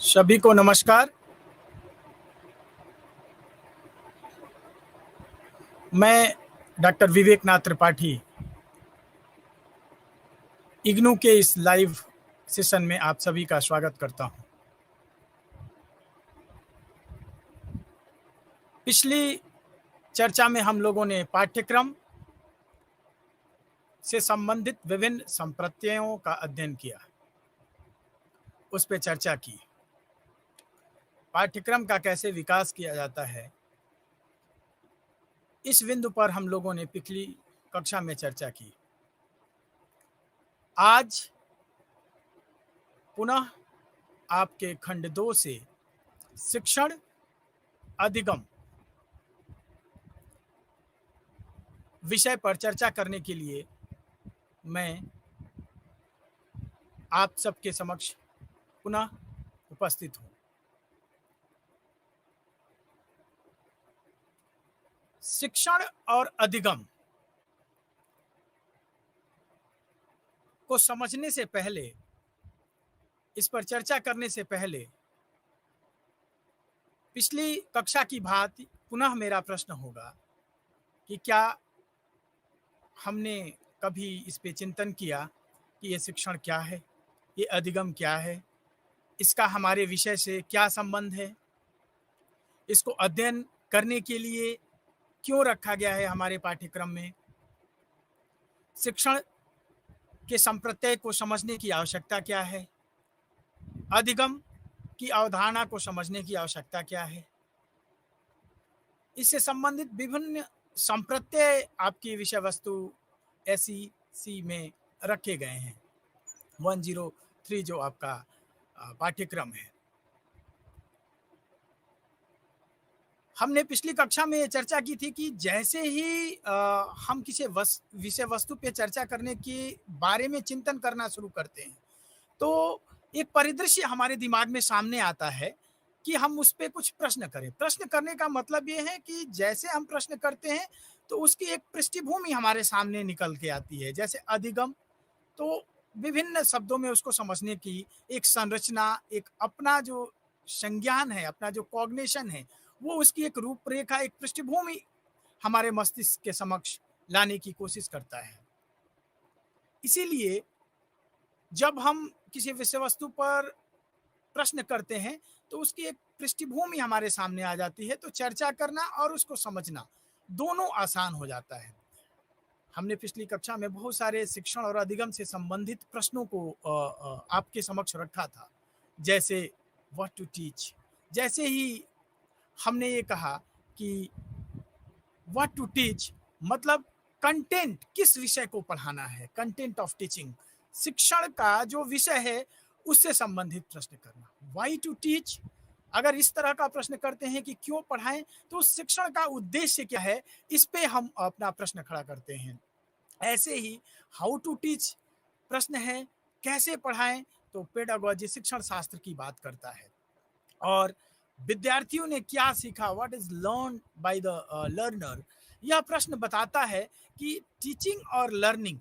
सभी को नमस्कार। मैं डॉक्टर विवेक नाथ त्रिपाठी इग्नू के इस लाइव सेशन में आप सभी का स्वागत करता हूं। पिछली चर्चा में हम लोगों ने पाठ्यक्रम से संबंधित विभिन्न संप्रत्ययों का अध्ययन किया, उस पर चर्चा की। पाठ्यक्रम का कैसे विकास किया जाता है, इस बिंदु पर हम लोगों ने पिछली कक्षा में चर्चा की। आज पुनः आपके खंड 2 से शिक्षण अधिगम विषय पर चर्चा करने के लिए मैं आप सबके समक्ष पुनः उपस्थित हूं। शिक्षण और अधिगम को समझने से पहले, इस पर चर्चा करने से पहले, पिछली कक्षा की भांति पुनः मेरा प्रश्न होगा कि क्या हमने कभी इस पे चिंतन किया कि ये शिक्षण क्या है, ये अधिगम क्या है, इसका हमारे विषय से क्या संबंध है, इसको अध्ययन करने के लिए क्यों रखा गया है हमारे पाठ्यक्रम में, शिक्षण के संप्रत्यय को समझने की आवश्यकता क्या है, अधिगम की अवधारणा को समझने की आवश्यकता क्या है। इससे संबंधित विभिन्न संप्रत्यय आपकी विषय वस्तु SEC में रखे गए हैं। 103 जो आपका पाठ्यक्रम है। हमने पिछली कक्षा में चर्चा की थी कि जैसे ही हम किसी विषय वस्तु पे चर्चा करने के बारे में चिंतन करना शुरू करते हैं तो एक परिदृश्य हमारे दिमाग में सामने आता है कि हम उस पे कुछ प्रश्न करें। प्रश्न करने का मतलब ये है कि जैसे हम प्रश्न करते हैं तो उसकी एक पृष्ठभूमि हमारे सामने निकल के आती है। जैसे अधिगम, तो विभिन्न शब्दों में उसको समझने की एक संरचना, एक अपना जो संज्ञान है, अपना जो कॉग्निशन है, वो उसकी एक रूपरेखा, एक पृष्ठभूमि हमारे मस्तिष्क के समक्ष लाने की कोशिश करता है। इसीलिए जब हम किसी विषय वस्तु पर प्रश्न करते हैं तो उसकी एक पृष्ठभूमि हमारे सामने आ जाती है, तो चर्चा करना और उसको समझना दोनों आसान हो जाता है। हमने पिछली कक्षा में बहुत सारे शिक्षण और अधिगम से संबंधित प्रश्नों को आपके समक्ष रखा था, जैसे व्हाट टू टीच। जैसे ही हमने ये कहा कि व्हाट टू टीच मतलब कंटेंट, किस विषय को पढ़ाना है, कंटेंट ऑफ टीचिंग, शिक्षण का जो विषय है उससे संबंधित प्रश्न करना। व्हाई टू टीच, अगर इस तरह का प्रश्न करते हैं कि क्यों पढ़ाएं, तो शिक्षण का उद्देश्य क्या है, इस पे हम अपना प्रश्न खड़ा करते हैं। ऐसे ही हाउ टू टीच प्रश्न है, कैसे पढ़ाएं, तो पेडागोजी शिक्षण शास्त्र की बात करता है। और विद्यार्थियों ने क्या सीखा, what is learn by the learner, यह प्रश्न बताता है कि टीचिंग और लर्निंग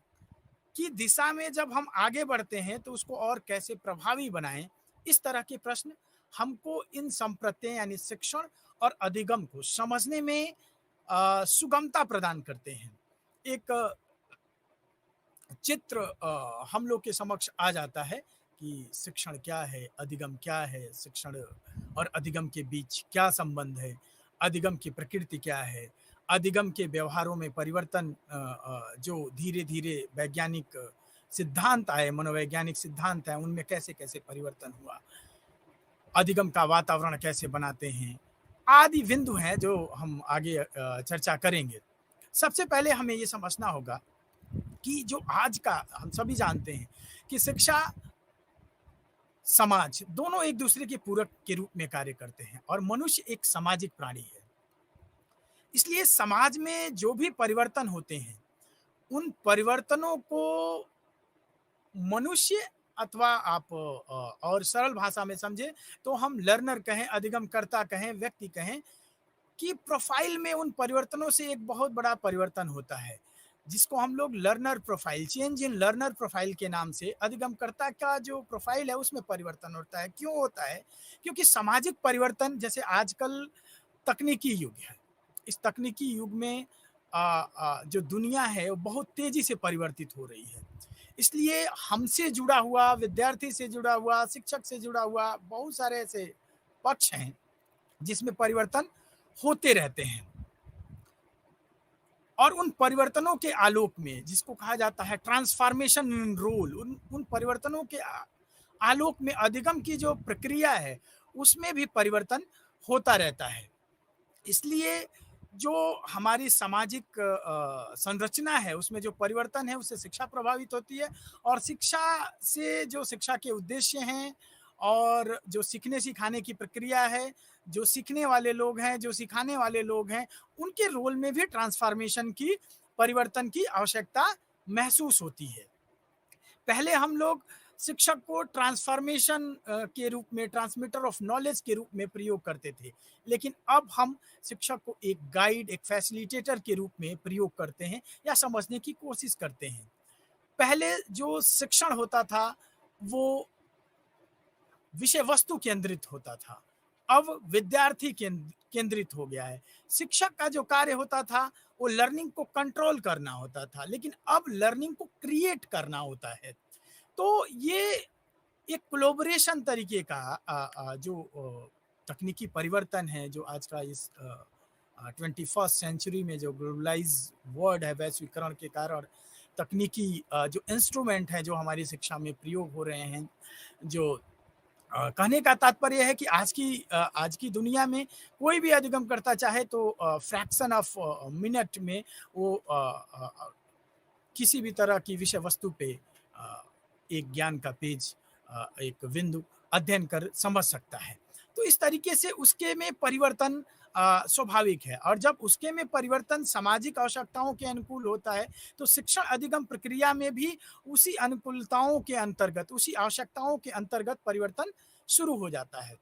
की दिशा में जब हम आगे बढ़ते हैं तो उसको और कैसे प्रभावी बनाएं। इस तरह के प्रश्न हमको इन संप्रत्यय यानी शिक्षण और अधिगम को समझने में सुगमता प्रदान करते हैं। एक चित्र हम लोग के समक्ष आ जाता है कि शिक्षण क्या है, अधिगम क्या है, शिक्षण और अधिगम के बीच क्या संबंध है, अधिगम की प्रकृति क्या है, अधिगम के व्यवहारों में परिवर्तन जो धीरे धीरे वैज्ञानिक सिद्धांत आए, मनोवैज्ञानिक सिद्धांत आए, उनमें कैसे कैसे परिवर्तन हुआ, अधिगम का वातावरण कैसे बनाते हैं, आदि बिंदु हैं जो हम आगे चर्चा करेंगे। सबसे पहले हमें ये समझना होगा कि जो आज का हम सभी जानते हैं कि शिक्षा समाज दोनों एक दूसरे के पूरक के रूप में कार्य करते हैं और मनुष्य एक सामाजिक प्राणी है। इसलिए समाज में जो भी परिवर्तन होते हैं उन परिवर्तनों को मनुष्य अथवा आप और सरल भाषा में समझे तो हम लर्नर कहें, अधिगमकर्ता कहें, व्यक्ति कहें कि प्रोफाइल में उन परिवर्तनों से एक बहुत बड़ा परिवर्तन होता है। जिसको हम लोग learner profile, change in learner profile के नाम से अधिगमकर्ता का जो प्रोफाइल है उसमें परिवर्तन होता है। क्यों होता है? क्योंकि सामाजिक परिवर्तन, जैसे आजकल तकनीकी युग है, इस तकनीकी युग में जो दुनिया है वो बहुत तेजी से परिवर्तित हो रही है। इसलिए हमसे जुड़ा हुआ, विद्यार्थी से जुड़ा हुआ, शिक्षक से जुड़ा हुआ बहुत सारे ऐसे पक्ष हैं जिसमें परिवर्तन होते रहते हैं। और उन परिवर्तनों के आलोक में, जिसको कहा जाता है ट्रांसफॉर्मेशन इन रोल, उन परिवर्तनों के आलोक में अधिगम की जो प्रक्रिया है उसमें भी परिवर्तन होता रहता है। इसलिए जो हमारी सामाजिक संरचना है उसमें जो परिवर्तन है उससे शिक्षा प्रभावित होती है, और शिक्षा से जो शिक्षा के उद्देश्य हैं और जो सीखने सिखाने की प्रक्रिया है, जो सीखने वाले लोग हैं, जो सिखाने वाले लोग हैं, उनके रोल में भी ट्रांसफॉर्मेशन की, परिवर्तन की आवश्यकता महसूस होती है। पहले हम लोग शिक्षक को ट्रांसफॉर्मेशन के रूप में, ट्रांसमीटर ऑफ नॉलेज के रूप में प्रयोग करते थे, लेकिन अब हम शिक्षक को एक गाइड, एक फैसिलिटेटर के रूप में प्रयोग करते हैं या समझने की कोशिश करते हैं। पहले जो शिक्षण होता था वो विषय वस्तु केंद्रित होता था, अब विद्यार्थी केंद्रित हो गया है। शिक्षक का जो कार्य होता था वो लर्निंग को कंट्रोल करना होता था, लेकिन अब लर्निंग को क्रिएट करना होता है। तो ये एक कोलैबोरेशन तरीके का जो तकनीकी परिवर्तन है, जो आज का इस 21st सेंचुरी में जो ग्लोबलाइज वर्ल्ड है, वैश्वीकरण के कारण, और तकनीकी जो इंस्ट्रूमेंट है जो हमारी शिक्षा में प्रयोग हो रहे हैं, जो कहने का तात्पर्य है कि आज की दुनिया में कोई भी अधिगम करता चाहे तो फ्रैक्शन ऑफ मिनट में वो किसी भी तरह की विषय वस्तु पे एक ज्ञान का पेज, एक बिंदु अध्ययन कर समझ सकता है। तो इस तरीके से उसके में परिवर्तन स्वाभाविक है, और जब उसके में परिवर्तन सामाजिक आवश्यकताओं के अनुकूल होता है तो शिक्षण अधिगम प्रक्रिया में भी उसी अनुकूलताओं के अंतर्गत, उसी आवश्यकताओं के अंतर्गत परिवर्तन शुरू हो जाता है।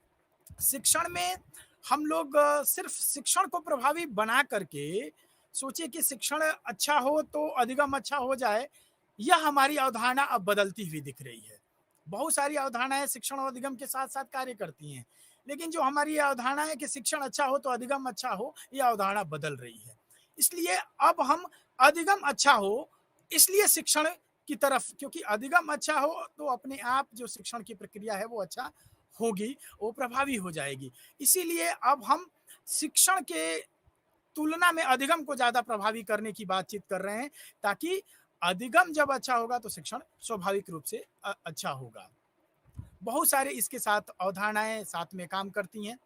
शिक्षण में हम लोग सिर्फ शिक्षण को प्रभावी बना करके सोचे कि शिक्षण अच्छा हो तो अधिगम अच्छा हो जाए, यह हमारी अवधारणा अब बदलती हुई दिख रही है। बहुत सारी अवधारणाएं शिक्षण और अधिगम के साथ साथ कार्य करती हैं, लेकिन जो हमारी यह अवधारणा है कि शिक्षण अच्छा हो तो अधिगम अच्छा हो, यह अवधारणा बदल रही है। इसलिए अब हम अधिगम अच्छा हो इसलिए शिक्षण की तरफ, क्योंकि अधिगम अच्छा हो तो अपने आप जो शिक्षण की प्रक्रिया है वो अच्छा होगी, वो प्रभावी हो जाएगी। इसीलिए अब हम शिक्षण के तुलना में अधिगम को ज्यादा प्रभावी करने की बातचीत कर रहे हैं, ताकि अधिगम जब अच्छा होगा तो शिक्षण स्वाभाविक रूप से अच्छा होगा। बहुत सारे इसके साथ अवधारणाएं साथ में काम करती हैं।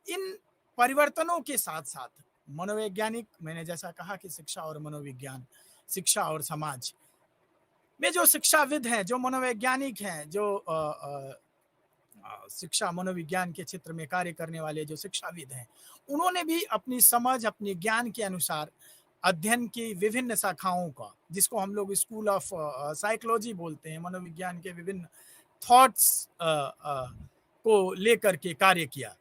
इन परिवर्तनों के साथ साथ मनोवैज्ञानिक, मैंने जैसा कहा कि शिक्षा और मनोविज्ञान, शिक्षा और समाज में जो शिक्षाविद हैं, जो मनोवैज्ञानिक हैं, जो शिक्षा मनोविज्ञान के क्षेत्र में कार्य करने वाले जो शिक्षाविद हैं, उन्होंने भी अपनी समझ, अपने ज्ञान के अनुसार अध्ययन की विभिन्न शाखाओं का, जिसको हम लोग स्कूल ऑफ साइकोलॉजी बोलते हैं, मनोविज्ञान के विभिन्न थॉट्स को लेकर के कार्य किया,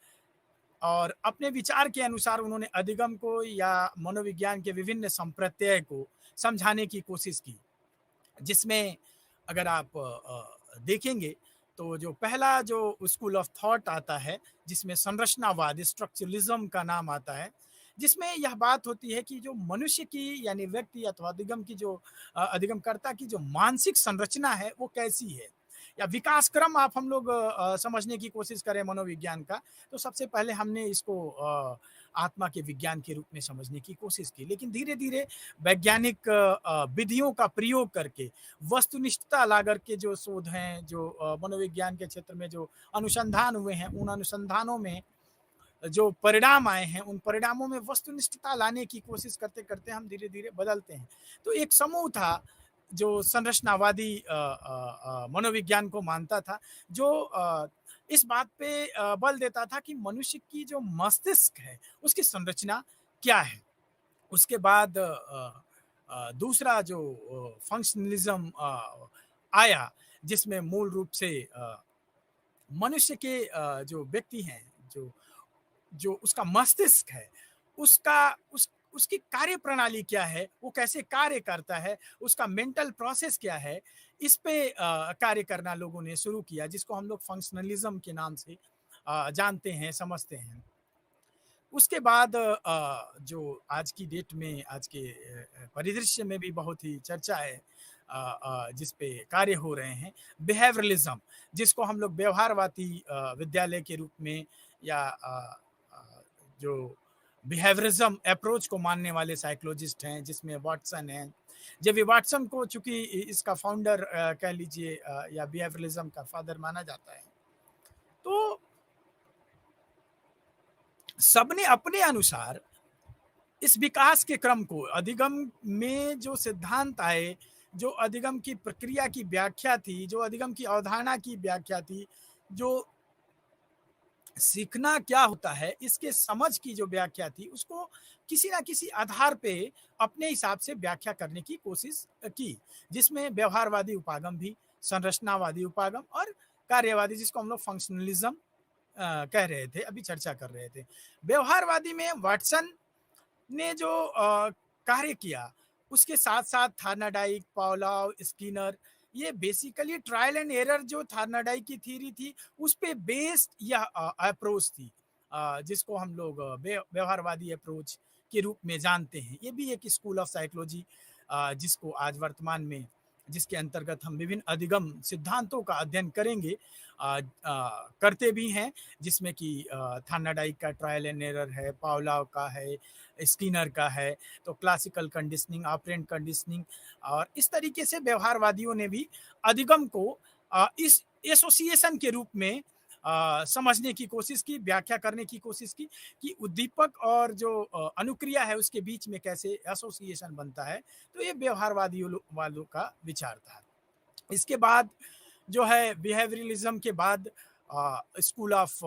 और अपने विचार के अनुसार उन्होंने अधिगम को या मनोविज्ञान के विभिन्न संप्रत्यय को समझाने की कोशिश की। जिसमें अगर आप देखेंगे तो जो पहला जो स्कूल ऑफ थॉट आता है, जिसमें संरचनावाद, स्ट्रक्चरलिज्म का नाम आता है, जिसमें यह बात होती है कि जो मनुष्य की, यानी व्यक्ति अथवा अधिगम की जो अधिगमकर्ता की जो मानसिक संरचना है वो कैसी है, या विकास क्रम आप हम लोग समझने की कोशिश करें मनोविज्ञान का, तो सबसे पहले हमने इसको आत्मा के विज्ञान के रूप में समझने की कोशिश की। लेकिन धीरे धीरे वैज्ञानिक विधियों का प्रयोग करके, वस्तुनिष्ठता ला करके जो शोध हैं, जो मनोविज्ञान के क्षेत्र में जो अनुसंधान हुए हैं, उन अनुसंधानों में जो परिणाम आए हैं, उन परिणामों में वस्तुनिष्ठता लाने की कोशिश करते करते हम धीरे धीरे बदलते हैं। तो एक समूह था जो संरचनावादी मनोविज्ञान को मानता था, जो इस बात पे बल देता था कि मनुष्य की जो मस्तिष्क है उसकी संरचना क्या है। उसके बाद दूसरा जो फंक्शनलिज्म आया, जिसमें मूल रूप से मनुष्य के जो व्यक्ति हैं, जो जो उसका मस्तिष्क है, उसका उसकी कार्य प्रणाली क्या है, वो कैसे कार्य करता है, उसका मेंटल प्रोसेस क्या है, इस पे कार्य करना लोगों ने शुरू किया, जिसको हम लोग फंक्शनलिज्म के नाम से जानते हैं, समझते हैं। उसके बाद जो आज की डेट में, आज के परिदृश्य में भी बहुत ही चर्चा है, जिस पे कार्य हो रहे हैं, बिहेवियरलिज्म, जिसको हम लोग व्यवहारवादी विद्यालय के रूप में, या जो बिहेवियरिज्म अप्रोच को मानने वाले साइकोलॉजिस्ट हैं, जिसमें वाटसन है। जब ये वाटसन को चूंकि इसका फाउंडर कह लीजिए, या बिहेवियरलिज्म का फादर माना जाता है, तो सबने अपने अनुसार इस विकास के क्रम को, अधिगम में जो सिद्धांत आए, जो अधिगम की प्रक्रिया की व्याख्या थी, जो अधिगम की अवधारणा की व्याख्या थी, जो सीखना क्या होता है इसके समझ की जो व्याख्या थी, उसको किसी ना किसी आधार पे अपने हिसाब से व्याख्या करने की कोशिश की, जिसमें व्यवहारवादी उपागम भी, संरचनावादी उपागम और कार्यवादी, जिसको हम लोग फंक्शनलिज्म कह रहे थे, अभी चर्चा कर रहे थे। व्यवहारवादी में वाटसन ने जो कार्य किया, उसके साथ साथ थार्नाडाइक, पावलोव, स्किनर, ये बेसिकली ट्रायल एंड एरर जो थार्नाडाइक की थ्योरी थी, उस पे बेस्ड यह अप्रोच थी, जिसको हम लोग व्यवहारवादी अप्रोच के रूप में जानते हैं। ये भी एक स्कूल ऑफ साइकोलॉजी, जिसको आज वर्तमान में, जिसके अंतर्गत हम विभिन्न अधिगम सिद्धांतों का अध्ययन करेंगे, करते भी हैं, जिसमें कि थार्नाडाइक का ट्रायल एंड एरर है, पावलोव का है, स्किनर का है, तो क्लासिकल कंडीशनिंग, ऑपरेंट कंडीशनिंग, और इस तरीके से व्यवहारवादियों ने भी अधिगम को इस एसोसिएशन के रूप में समझने की कोशिश की, व्याख्या करने की कोशिश की, कि उद्दीपक और जो अनुक्रिया है उसके बीच में कैसे एसोसिएशन बनता है। तो ये व्यवहारवादी वालों का विचार था। इसके बाद जो है बिहेवियरलिज्म के बाद स्कूल ऑफ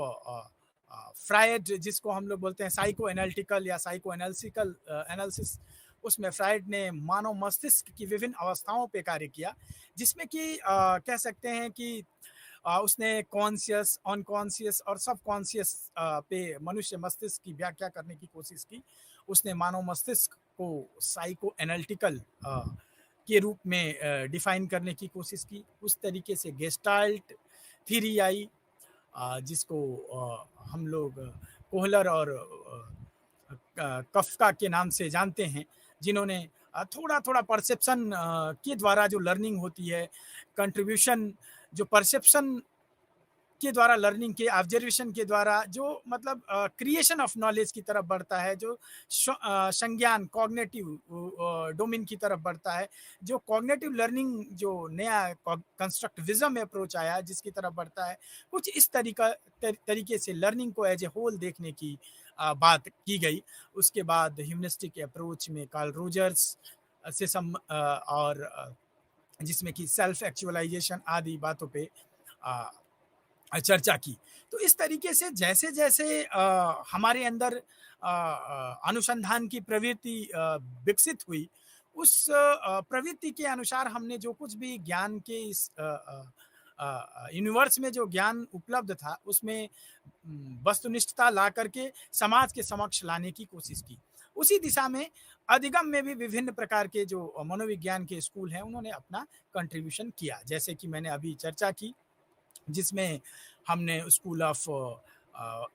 फ्रायड, जिसको हम लोग बोलते हैं साइको एनालिटिकल या साइको एनालिसिकल एनालिसिस, उसमें फ्रायड ने मानव मस्तिष्क की विभिन्न अवस्थाओं पे कार्य किया, जिसमें कि कह सकते हैं कि उसने कॉन्शियस, अनकॉन्शियस और सबकॉन्शियस पे मनुष्य मस्तिष्क की व्याख्या करने की कोशिश की। उसने मानव मस्तिष्क को साइको एनालिटिकल के रूप में डिफाइन करने की कोशिश की। उस तरीके से गेस्टाल्ट थ्योरी आई, जिसको हम लोग कोहलर और कफका के नाम से जानते हैं, जिन्होंने थोड़ा थोड़ा परसेप्शन के द्वारा जो लर्निंग होती है, कंट्रीब्यूशन जो परसेप्शन के द्वारा लर्निंग के, ऑब्जर्वेशन के द्वारा जो मतलब क्रिएशन ऑफ नॉलेज की तरफ बढ़ता है, जो संज्ञान कॉग्निटिव डोमेन की तरफ बढ़ता है, जो कॉग्निटिव लर्निंग, जो नया कंस्ट्रक्टिविज्म अप्रोच आया जिसकी तरफ बढ़ता है, कुछ इस तरीके से लर्निंग को एज ए होल देखने की बात की गई। उसके बाद ह्यूमनिस्टिक अप्रोच में कार्ल रोजर्स से और जिसमें कि सेल्फ एक्चुअलाइजेशन आदि बातों पे चर्चा की। तो इस तरीके से जैसे जैसे हमारे अंदर अनुसंधान की प्रवृत्ति विकसित हुई, उस प्रवृत्ति के अनुसार हमने जो कुछ भी ज्ञान के इस यूनिवर्स में जो ज्ञान उपलब्ध था, उसमें वस्तुनिष्ठता ला करके समाज के समक्ष लाने की कोशिश की। उसी दिशा में अधिगम में भी विभिन्न प्रकार के जो मनोविज्ञान के स्कूल हैं, उन्होंने अपना कंट्रीब्यूशन किया, जैसे कि मैंने अभी चर्चा की, जिसमें हमने school of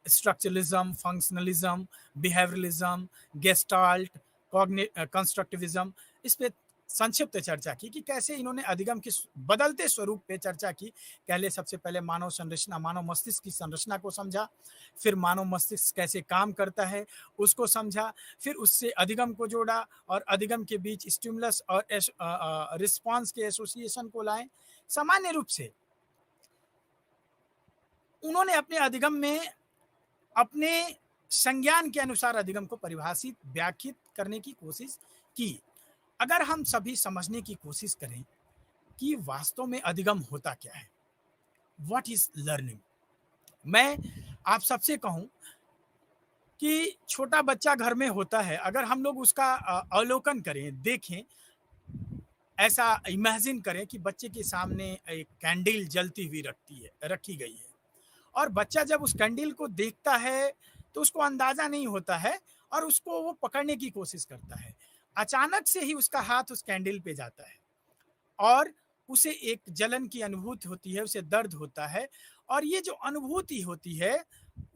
structuralism, functionalism, behaviourism, gestalt, constructivism, इस पे संक्षिप्त चर्चा की कि कैसे इन्होंने अधिगम के बदलते स्वरूप पे चर्चा की। सबसे पहले मानव संरचना, मानव मस्तिष्क की संरचना को समझा, फिर मानव मस्तिष्क कैसे काम करता है उसको समझा, फिर उससे अधिगम को जोड़ा और अधिगम के बीच स्टिमुलस और रिस्पॉन्स के एसोसिएशन को लाए। सामान्य रूप से उन्होंने अपने अधिगम में अपने संज्ञान के अनुसार अधिगम को परिभाषित, व्याख्यात करने की कोशिश की। अगर हम सभी समझने की कोशिश करें कि वास्तव में अधिगम होता क्या है, व्हाट इज लर्निंग, मैं आप सबसे कहूं कि छोटा बच्चा घर में होता है, अगर हम लोग उसका अवलोकन करें, देखें, ऐसा इमेजिन करें कि बच्चे के सामने एक कैंडल जलती हुई रखी गई है, और बच्चा जब उस कैंडल को देखता है तो उसको अंदाजा नहीं होता है, और उसको वो पकड़ने की कोशिश करता है। अचानक से ही उसका हाथ उस कैंडल पे जाता है और उसे एक जलन की अनुभूति होती है, उसे दर्द होता है और ये जो अनुभूति होती है,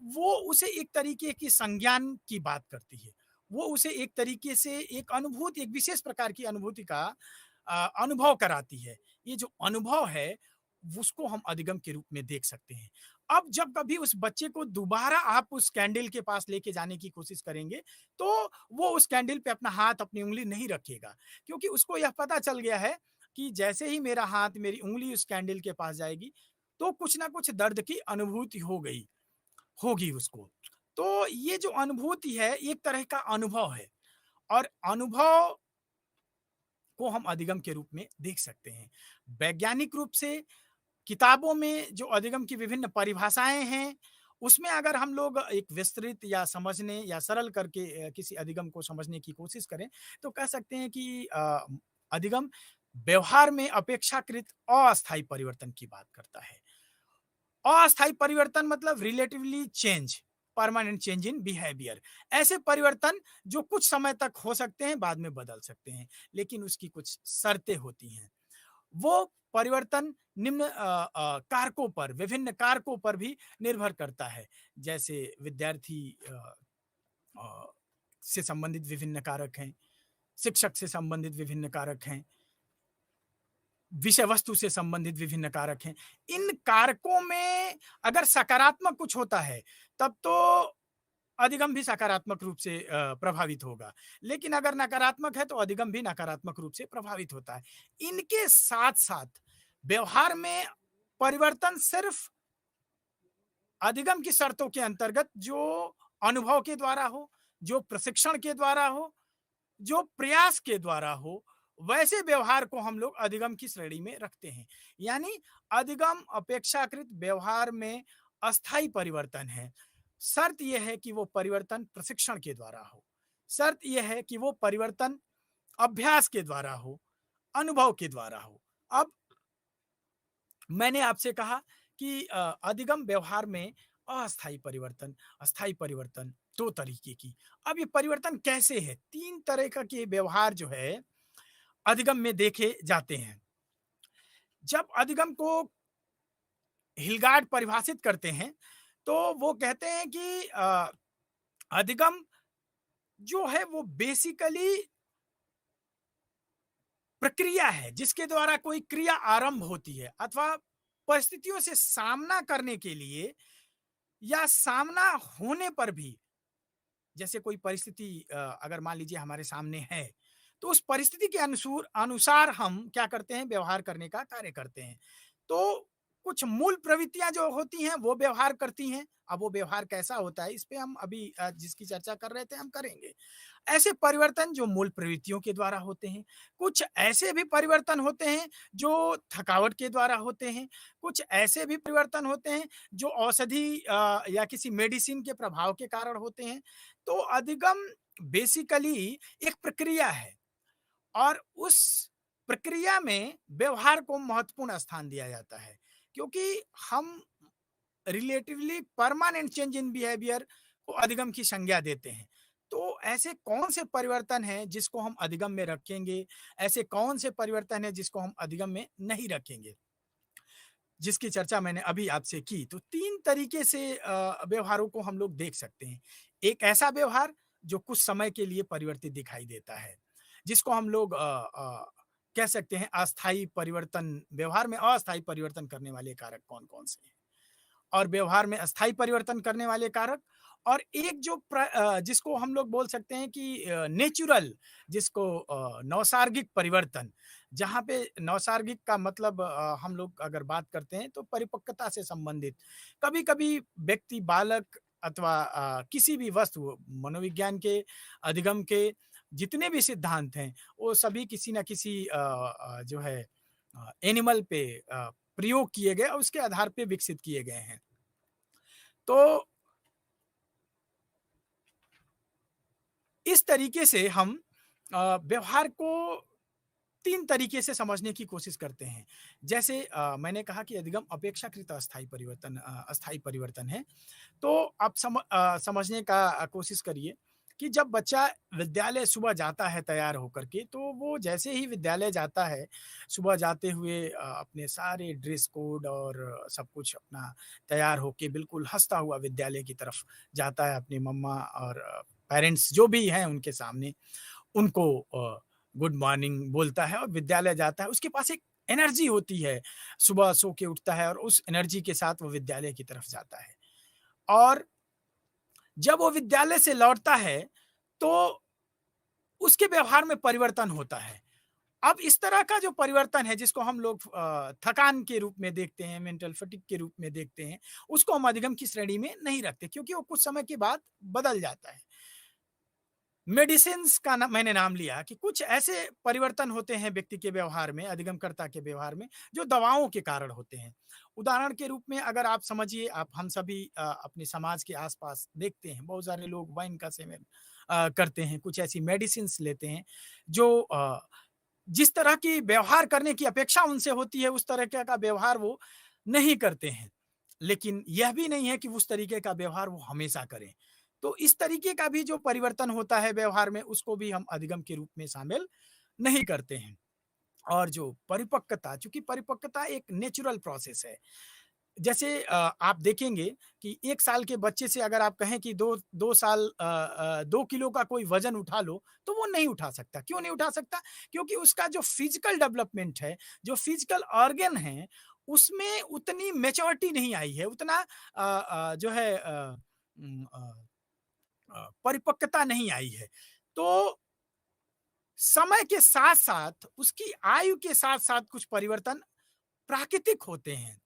वो उसे एक तरीके की संज्ञान की बात करती है। वो उसे एक तरीके से एक अनुभूति, एक विशेष प्रकार की अनुभूति का अनुभव कराती है। ये जो अनुभव है, उसको हम अधिगम के रूप में देख सकते हैं। अब जब कभी उस बच्चे को दोबारा आप उस कैंडल के पास लेके जाने की कोशिश करेंगे, तो वो उस कैंडल पे अपना हाथ, अपनी उँगली नहीं रखेगा, क्योंकि उसको यह पता चल गया है कि जैसे ही मेरा हाथ, मेरी उँगली उस कैंडल के पास जाएगी, तो कुछ ना कुछ दर्द की अनुभूति होगी उसको। तो ये जो अनुभूति है, एक तरह का अनुभव है और अनुभव को हम अधिगम के रूप में देख सकते हैं। वैज्ञानिक रूप से किताबों में जो अधिगम की विभिन्न परिभाषाएँ हैं, उसमें अगर हम लोग एक विस्तृत या समझने या सरल करके किसी अधिगम को समझने की कोशिश करें, तो कह सकते हैं कि अधिगम व्यवहार में अपेक्षाकृत अस्थायी परिवर्तन की बात करता है। अस्थायी परिवर्तन मतलब relatively change, permanent change in behaviour. ऐसे परिवर्तन जो कुछ समय तक हो सकते हैं, बाद में बदल सकते हैं, लेकिन उसकी कुछ शर्तें होती हैं। वो परिवर्तन निम्न कारकों पर, विभिन्न कारकों पर भी निर्भर करता है। जैसे विद्यार्थी अ, से संबंधित विभिन्न कारक हैं, शिक्षक से संबंधित विभिन्न कारक हैं, विषय वस्तु से संबंधित विभिन्न कारक हैं। इन कारकों में अगर सकारात्मक कुछ होता है, तब तो अधिगम भी सकारात्मक रूप से प्रभावित होगा। लेकिन अगर नकारात्मक है, तो अधिगम भी नकारात्मक रूप से प्रभावित होता है। इनके साथ-साथ व्यवहार में परिवर्तन सिर्फ अधिगम की शर्तों के अंतर्गत, जो अनुभव के द्वारा हो, जो प्रशिक्षण के द्वारा हो, जो प्रयास के द्वारा हो, वैसे व्यवहार को हम लोग अधिगम की श्रेणी में रखते हैं। यानी अधिगम अपेक्षाकृत व्यवहार में अस्थायी परिवर्तन है। शर्त यह है कि वो परिवर्तन प्रशिक्षण के द्वारा हो। शर्त यह है कि वो परिवर्तन अभ्यास के द्वारा हो, अनुभव के द्वारा हो। अब मैंने आपसे कहा कि अधिगम व्यवहार में अस्थायी परिवर्तन, अस्थायी परिवर्तन 2 तरीके की। अब ये परिवर्तन कैसे है? 3 तरह का के व्यवहार जो है, अधिगम में देखे जाते हैं। जब अधिगम को हिलगार्ड परिभाषित करते हैं, तो वो कहते हैं कि अधिगम जो है वो बेसिकली प्रक्रिया है, जिसके द्वारा कोई क्रिया आरंभ होती है अथवा परिस्थितियों से सामना करने के लिए या सामना होने पर भी, जैसे कोई परिस्थिति अगर मान लीजिए हमारे सामने है, तो उस परिस्थिति के अनुसार हम क्या करते हैं, व्यवहार करने का कार्य करते हैं। तो कुछ मूल प्रवृत्तियाँ जो होती हैं, वो व्यवहार करती हैं। अब वो व्यवहार कैसा होता है, इस पे हम अभी जिसकी चर्चा कर रहे थे, हम करेंगे। ऐसे परिवर्तन जो मूल प्रवृत्तियों के द्वारा होते हैं, कुछ ऐसे भी परिवर्तन होते हैं जो थकावट के द्वारा होते हैं, कुछ ऐसे भी परिवर्तन होते हैं जो औषधि या किसी मेडिसिन के प्रभाव के कारण होते हैं। तो अधिगम बेसिकली एक प्रक्रिया है और उस प्रक्रिया में व्यवहार को महत्वपूर्ण स्थान दिया जाता है, क्योंकि हम relatively permanent change in behaviour को अधिगम की संज्ञा देते हैं। तो ऐसे कौन से परिवर्तन हैं जिसको हम अधिगम में रखेंगे? ऐसे कौन से परिवर्तन हैं जिसको हम अधिगम में नहीं रखेंगे? जिसकी चर्चा मैंने अभी आपसे की। तो 3 तरीके से व्यवहारों को हम लोग देख सकते हैं। एक ऐसा व्यवहार जो कुछ समय के लिए परिवर्तित दिखाई देता है, जिसको हम लोग कह सकते हैं अस्थायी परिवर्तन। व्यवहार में अस्थायी परिवर्तन करने वाले कारक कौन-कौन से हैं? और व्यवहार में अस्थायी परिवर्तन करने वाले कारक, और एक जो जिसको हम लोग बोल सकते हैं कि नेचुरल, जिसको नौसर्गिक परिवर्तन, जहाँ पे नौसर्गिक का मतलब हम लोग अगर बात करते हैं तो परिपक्वता से संबंधित। कभी-कभी व्यक्ति, बालक अथवा किसी भी वस्तु, मनोविज्ञान के, अधिगम के जितने भी सिद्धांत हैं, वो सभी किसी न किसी जो है एनिमल पे प्रयोग किए गए और उसके आधार पे विकसित किए गए हैं। तो इस तरीके से हम व्यवहार को 3 तरीके से समझने की कोशिश करते हैं। जैसे मैंने कहा कि अधिगम अपेक्षाकृत अस्थायी परिवर्तन है। तो आप समझने का कोशिश करिए कि जब बच्चा विद्यालय सुबह जाता है तैयार होकर के, तो वो जैसे ही विद्यालय जाता है, सुबह जाते हुए अपने सारे ड्रेस कोड और सब कुछ अपना तैयार होके बिल्कुल हँसता हुआ विद्यालय की तरफ जाता है, अपनी मम्मा और पेरेंट्स जो भी हैं उनके सामने उनको गुड मॉर्निंग बोलता है और विद्यालय जाता है। उसके पास एक एनर्जी होती है, सुबह सो के उठता है और उस एनर्जी के साथ वो विद्यालय की तरफ जाता है। और जब वो विद्यालय से लौटता है, तो उसके व्यवहार में परिवर्तन होता है। अब इस तरह का जो परिवर्तन है जिसको हम लोग थकान के रूप में देखते हैं, मेंटल फटीग के रूप में देखते हैं, उसको हम अधिगम की श्रेणी में नहीं रखते क्योंकि वो कुछ समय के बाद बदल जाता है। मेडिसिन्स का मैंने नाम लिया कि कुछ ऐसे परिवर्तन होते हैं व्यक्ति के व्यवहार में, अधिगमकर्ता के व्यवहार में, जो दवाओं के कारण होते हैं। उदाहरण के रूप में अगर आप समझिए, आप हम सभी अपने समाज के आस-पास देखते हैं, बहुत सारे लोग वाइन का सेवन करते हैं, कुछ ऐसी मेडिसिन्स लेते हैं, जो जिस तरह की व्यवहार करने की अपेक्षा उनसे होती है, उस तरह का व्यवहार वो नहीं करते हैं। लेकिन यह भी नहीं है कि उस तरीके का व्यवहार वो हमेशा करें। तो इस तरीके का भी जो परिवर्तन होता है व्यवहार में, उसको भी हम अधिगम के रूप में शामिल नहीं करते हैं। और जो परिपक्वता, चूँकि परिपक्वता एक नेचुरल प्रोसेस है। जैसे आप देखेंगे कि 1 साल के बच्चे से अगर आप कहें कि 2 साल 2 किलो का कोई वज़न उठा लो, तो वो नहीं उठा सकता। क्यों नहीं उठा सकता? क्योंकि उसका जो फिज़िकल डेवलपमेंट है, जो फिज़िकल ऑर्गन हैं, उसमें उतनी मैच्योरिटी नहीं आई है, उतना जो है परिपक्वता नहीं आई है। तो समय के साथ-साथ, उसकी आयु के साथ-साथ कुछ परिवर्तन प्राकृतिक होते हैं।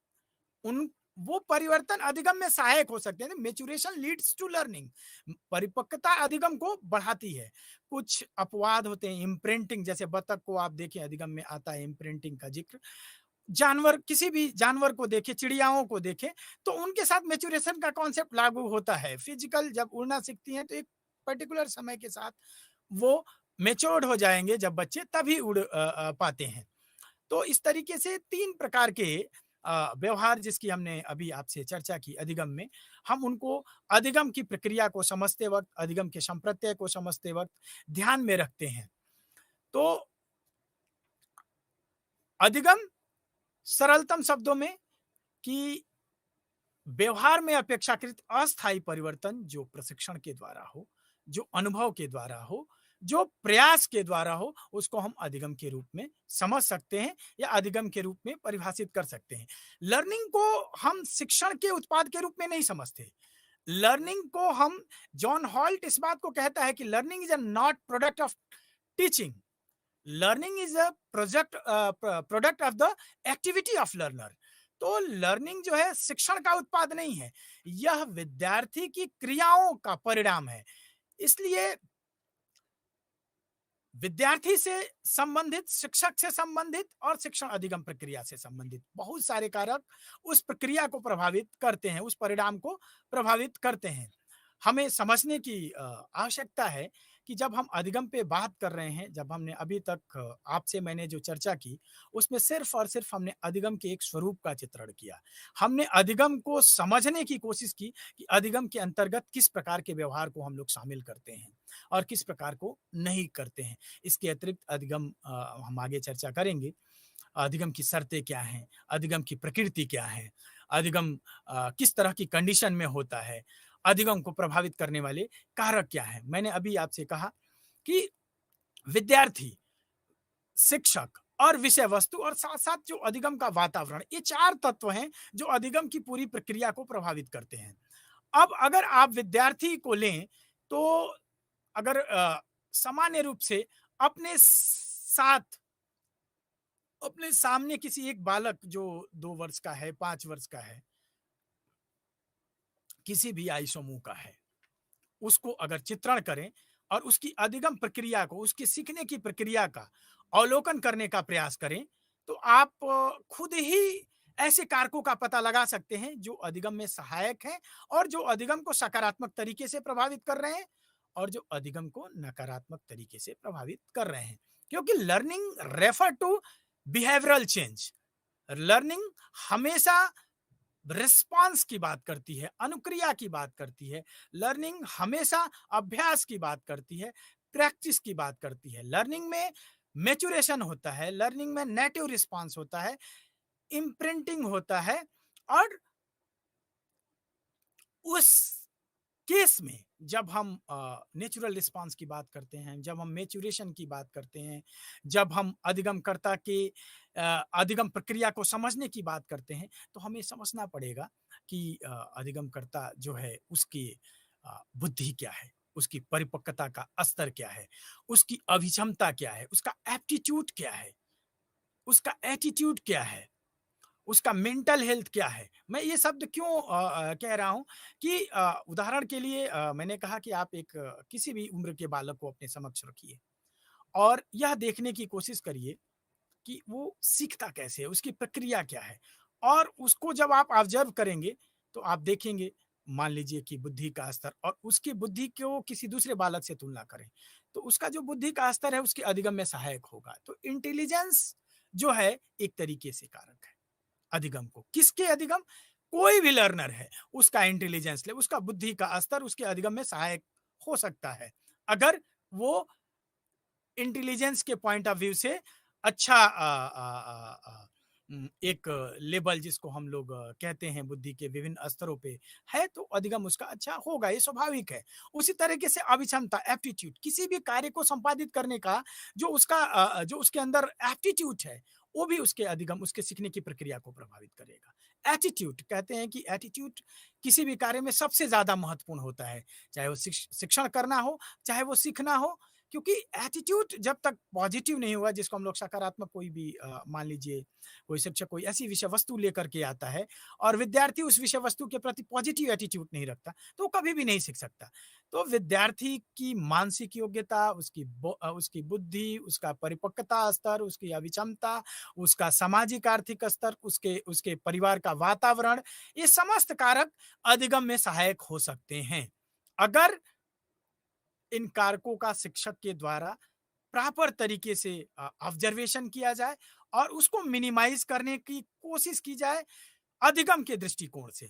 उन वो परिवर्तन अधिगम में सहायक हो सकते हैं। Maturation leads to learning. परिपक्वता अधिगम को बढ़ाती है। कुछ अपवाद होते हैं, इम्प्रिंटिंग, जैसे बतख को आप देखें, अधिगम में आता है इम्प्रिंटिंग का ज़िक्र। जानवर, किसी भी जानवर को देखें, चिड़ियाओं को देखें, तो उनके साथ मैच्योरेशन का कॉन्सेप्ट लागू होता है। फिजिकल जब उड़ना सीखती हैं, तो एक पर्टिकुलर समय के साथ वो मैच्योर्ड हो जाएँगे जब बच्चे, तभी उड़ पाते हैं। तो इस तरीके से 3 प्रकार के व्यवहार जिसकी हमने अभी आपसे चर्चा की अधिगम में, हम उनको अधिगम की प्रक्रिया को समझते वक़्त, अधिगम के संप्रत्यय को समझते वक़्त ध्यान में रखते हैं। तो अधिगम सरलतम शब्दों में कि व्यवहार में अपेक्षाकृत अस्थायी परिवर्तन जो प्रशिक्षण के द्वारा हो, जो अनुभव के द्वारा हो, जो प्रयास के द्वारा हो, उसको हम अधिगम के रूप में समझ सकते हैं या अधिगम के रूप में परिभाषित कर सकते हैं। लर्निंग को हम शिक्षण के उत्पाद के रूप में नहीं समझते। लर्निंग को हम, जॉन हॉल्ट इस बात को कहता है कि learning is a not product of teaching, learning is a product of the activity of learner. तो लर्निंग जो है शिक्षण का उत्पाद नहीं है, यह विद्यार्थी की क्रियाओं का परिणाम है। इसलिए विद्यार्थी से संबंधित, शिक्षक से संबंधित और शिक्षण अधिगम प्रक्रिया से संबंधित बहुत सारे कारक उस प्रक्रिया को प्रभावित करते हैं, उस परिणाम को प्रभावित करते हैं। हमें समझने की आवश्यकता है कि जब हम अधिगम पे बात कर रहे हैं, जब हमने अभी तक आपसे मैंने जो चर्चा की, उसमें सिर्फ और सिर्फ हमने अधिगम के एक स्वरूप का चित्रण किया। हमने अधिगम को समझने की कोशिश की कि अधिगम के अंतर्गत किस प्रकार के व्यवहार को हम लोग शामिल करते हैं और किस प्रकार को नहीं करते हैं। इसके अतिरिक्त अधिगम हम आगे चर्चा करेंगे। अधिगम की शर्तें क्या हैं? अधिगम की प्रकृति क्या है? अधिगम किस तरह की कंडीशन में होता है? अधिगम को प्रभावित करने वाले कारक क्या हैं? मैंने अभी आपसे कहा कि विद्यार्थी, शिक्षक और विषय वस्तु और साथ-साथ जो अधिगम का वातावरण, ये 4 तत्व हैं जो अधिगम की पूरी प्रक्रिया को प्रभावित करते हैं। अब अगर आप विद्यार्थी को लें, तो अगर सामान्य रूप से अपने साथ, अपने सामने किसी एक बालक जो 2 वर्ष का है, 5 वर्ष का है, किसी भी आयु समूह का है, उसको अगर चित्रण करें और उसकी अधिगम प्रक्रिया को, उसके सीखने की प्रक्रिया का अवलोकन करने का प्रयास करें, तो आप खुद ही ऐसे कारकों का पता लगा सकते हैं जो अधिगम में सहायक हैं और जो अधिगम को सकारात्मक तरीके से प्रभावित कर रहे हैं और जो अधिगम को नकारात्मक तरीके से प्रभावित कर रहे हैं। क्योंकि learning refer to behavioural change. Learning हमेशा रिस्पॉन्स की बात करती है, अनुक्रिया की बात करती है। लर्निंग हमेशा अभ्यास की बात करती है, प्रैक्टिस की बात करती है। लर्निंग में मैच्योरेशन होता है, लर्निंग में नेटिव रिस्पॉन्स होता है, इम्प्रिंटिंग होता है। और उस केस में जब हम नेचुरल रिस्पांस की बात करते हैं, जब हम मैच्योरेशन की बात करते हैं, जब हम अधिगमकर्ता के अधिगम प्रक्रिया को समझने की बात करते हैं, तो हमें समझना पड़ेगा कि अधिगमकर्ता जो है उसकी बुद्धि क्या है, उसकी परिपक्वता का स्तर क्या है, उसकी अभिक्षमता क्या है, उसका एप्टीट्यूड क्या है, उसका एटीट्यूड क्या है, उसका मेंटल हेल्थ क्या है। मैं ये शब्द क्यों कह रहा हूँ कि उदाहरण के लिए मैंने कहा कि आप एक किसी भी उम्र के बालक को अपने समक्ष रखिए और यह देखने की कोशिश करिए कि वो सीखता कैसे है, उसकी प्रक्रिया क्या है। और उसको जब आप ऑब्जर्व करेंगे तो आप देखेंगे, मान लीजिए कि बुद्धि का स्तर और उसकी बुद्धि को किसी दूसरे बालक से तुलना करें, तो उसका जो बुद्धि का स्तर है उसके अधिगम में सहायक होगा। तो इंटेलिजेंस जो है एक तरीके से कारक है अधिगम को। किसके अधिगम? कोई भी लर्नर है, उसका इंटेलिजेंस ले, उसका बुद्धि का स्तर उसके अधिगम में सहायक हो सकता है, अगर वो इंटेलिजेंस के पॉइंट ऑफ व्यू से अच्छा एक लेवल जिसको हम लोग कहते हैं बुद्धि के विभिन्न स्तरों पे है, तो अधिगम उसका अच्छा होगा, ये स्वाभाविक है। उसी तरीके से अभिक्षमता, एप्टीट्यूड, किसी भी कार्य को संपादित करने का जो उसके अंदर एप्टीट्यूड है, वो भी उसके अधिगम, उसके सीखने की प्रक्रिया को प्रभावित करेगा। एटीट्यूड कहते हैं कि एटीट्यूड किसी भी कार्य में सबसे ज्यादा महत्वपूर्ण होता है, चाहे वो शिक्षण करना हो, चाहे वो सीखना हो। क्योंकि एटीट्यूड जब तक पॉजिटिव नहीं हुआ, जिसको हम लोग सकारात्मक, कोई भी मान लीजिए कोई शिक्षक कोई ऐसी विषय वस्तु लेकर के आता है और विद्यार्थी उस विषय वस्तु के प्रति पॉजिटिव एटीट्यूड नहीं रखता, तो वो कभी भी नहीं सीख सकता। तो विद्यार्थी की मानसिक योग्यता, उसकी बुद्धि, उसका परिपक्वता स्तर, उसकी अभिक्षमता, उसका सामाजिक आर्थिक स्तर, उसके उसके परिवार का वातावरण, ये समस्त कारक अधिगम में सहायक हो सकते हैं, अगर इन कारकों का शिक्षक के द्वारा प्रॉपर तरीके से ऑब्जर्वेशन किया जाए और उसको मिनिमाइज करने की कोशिश की जाए अधिगम के दृष्टिकोण से।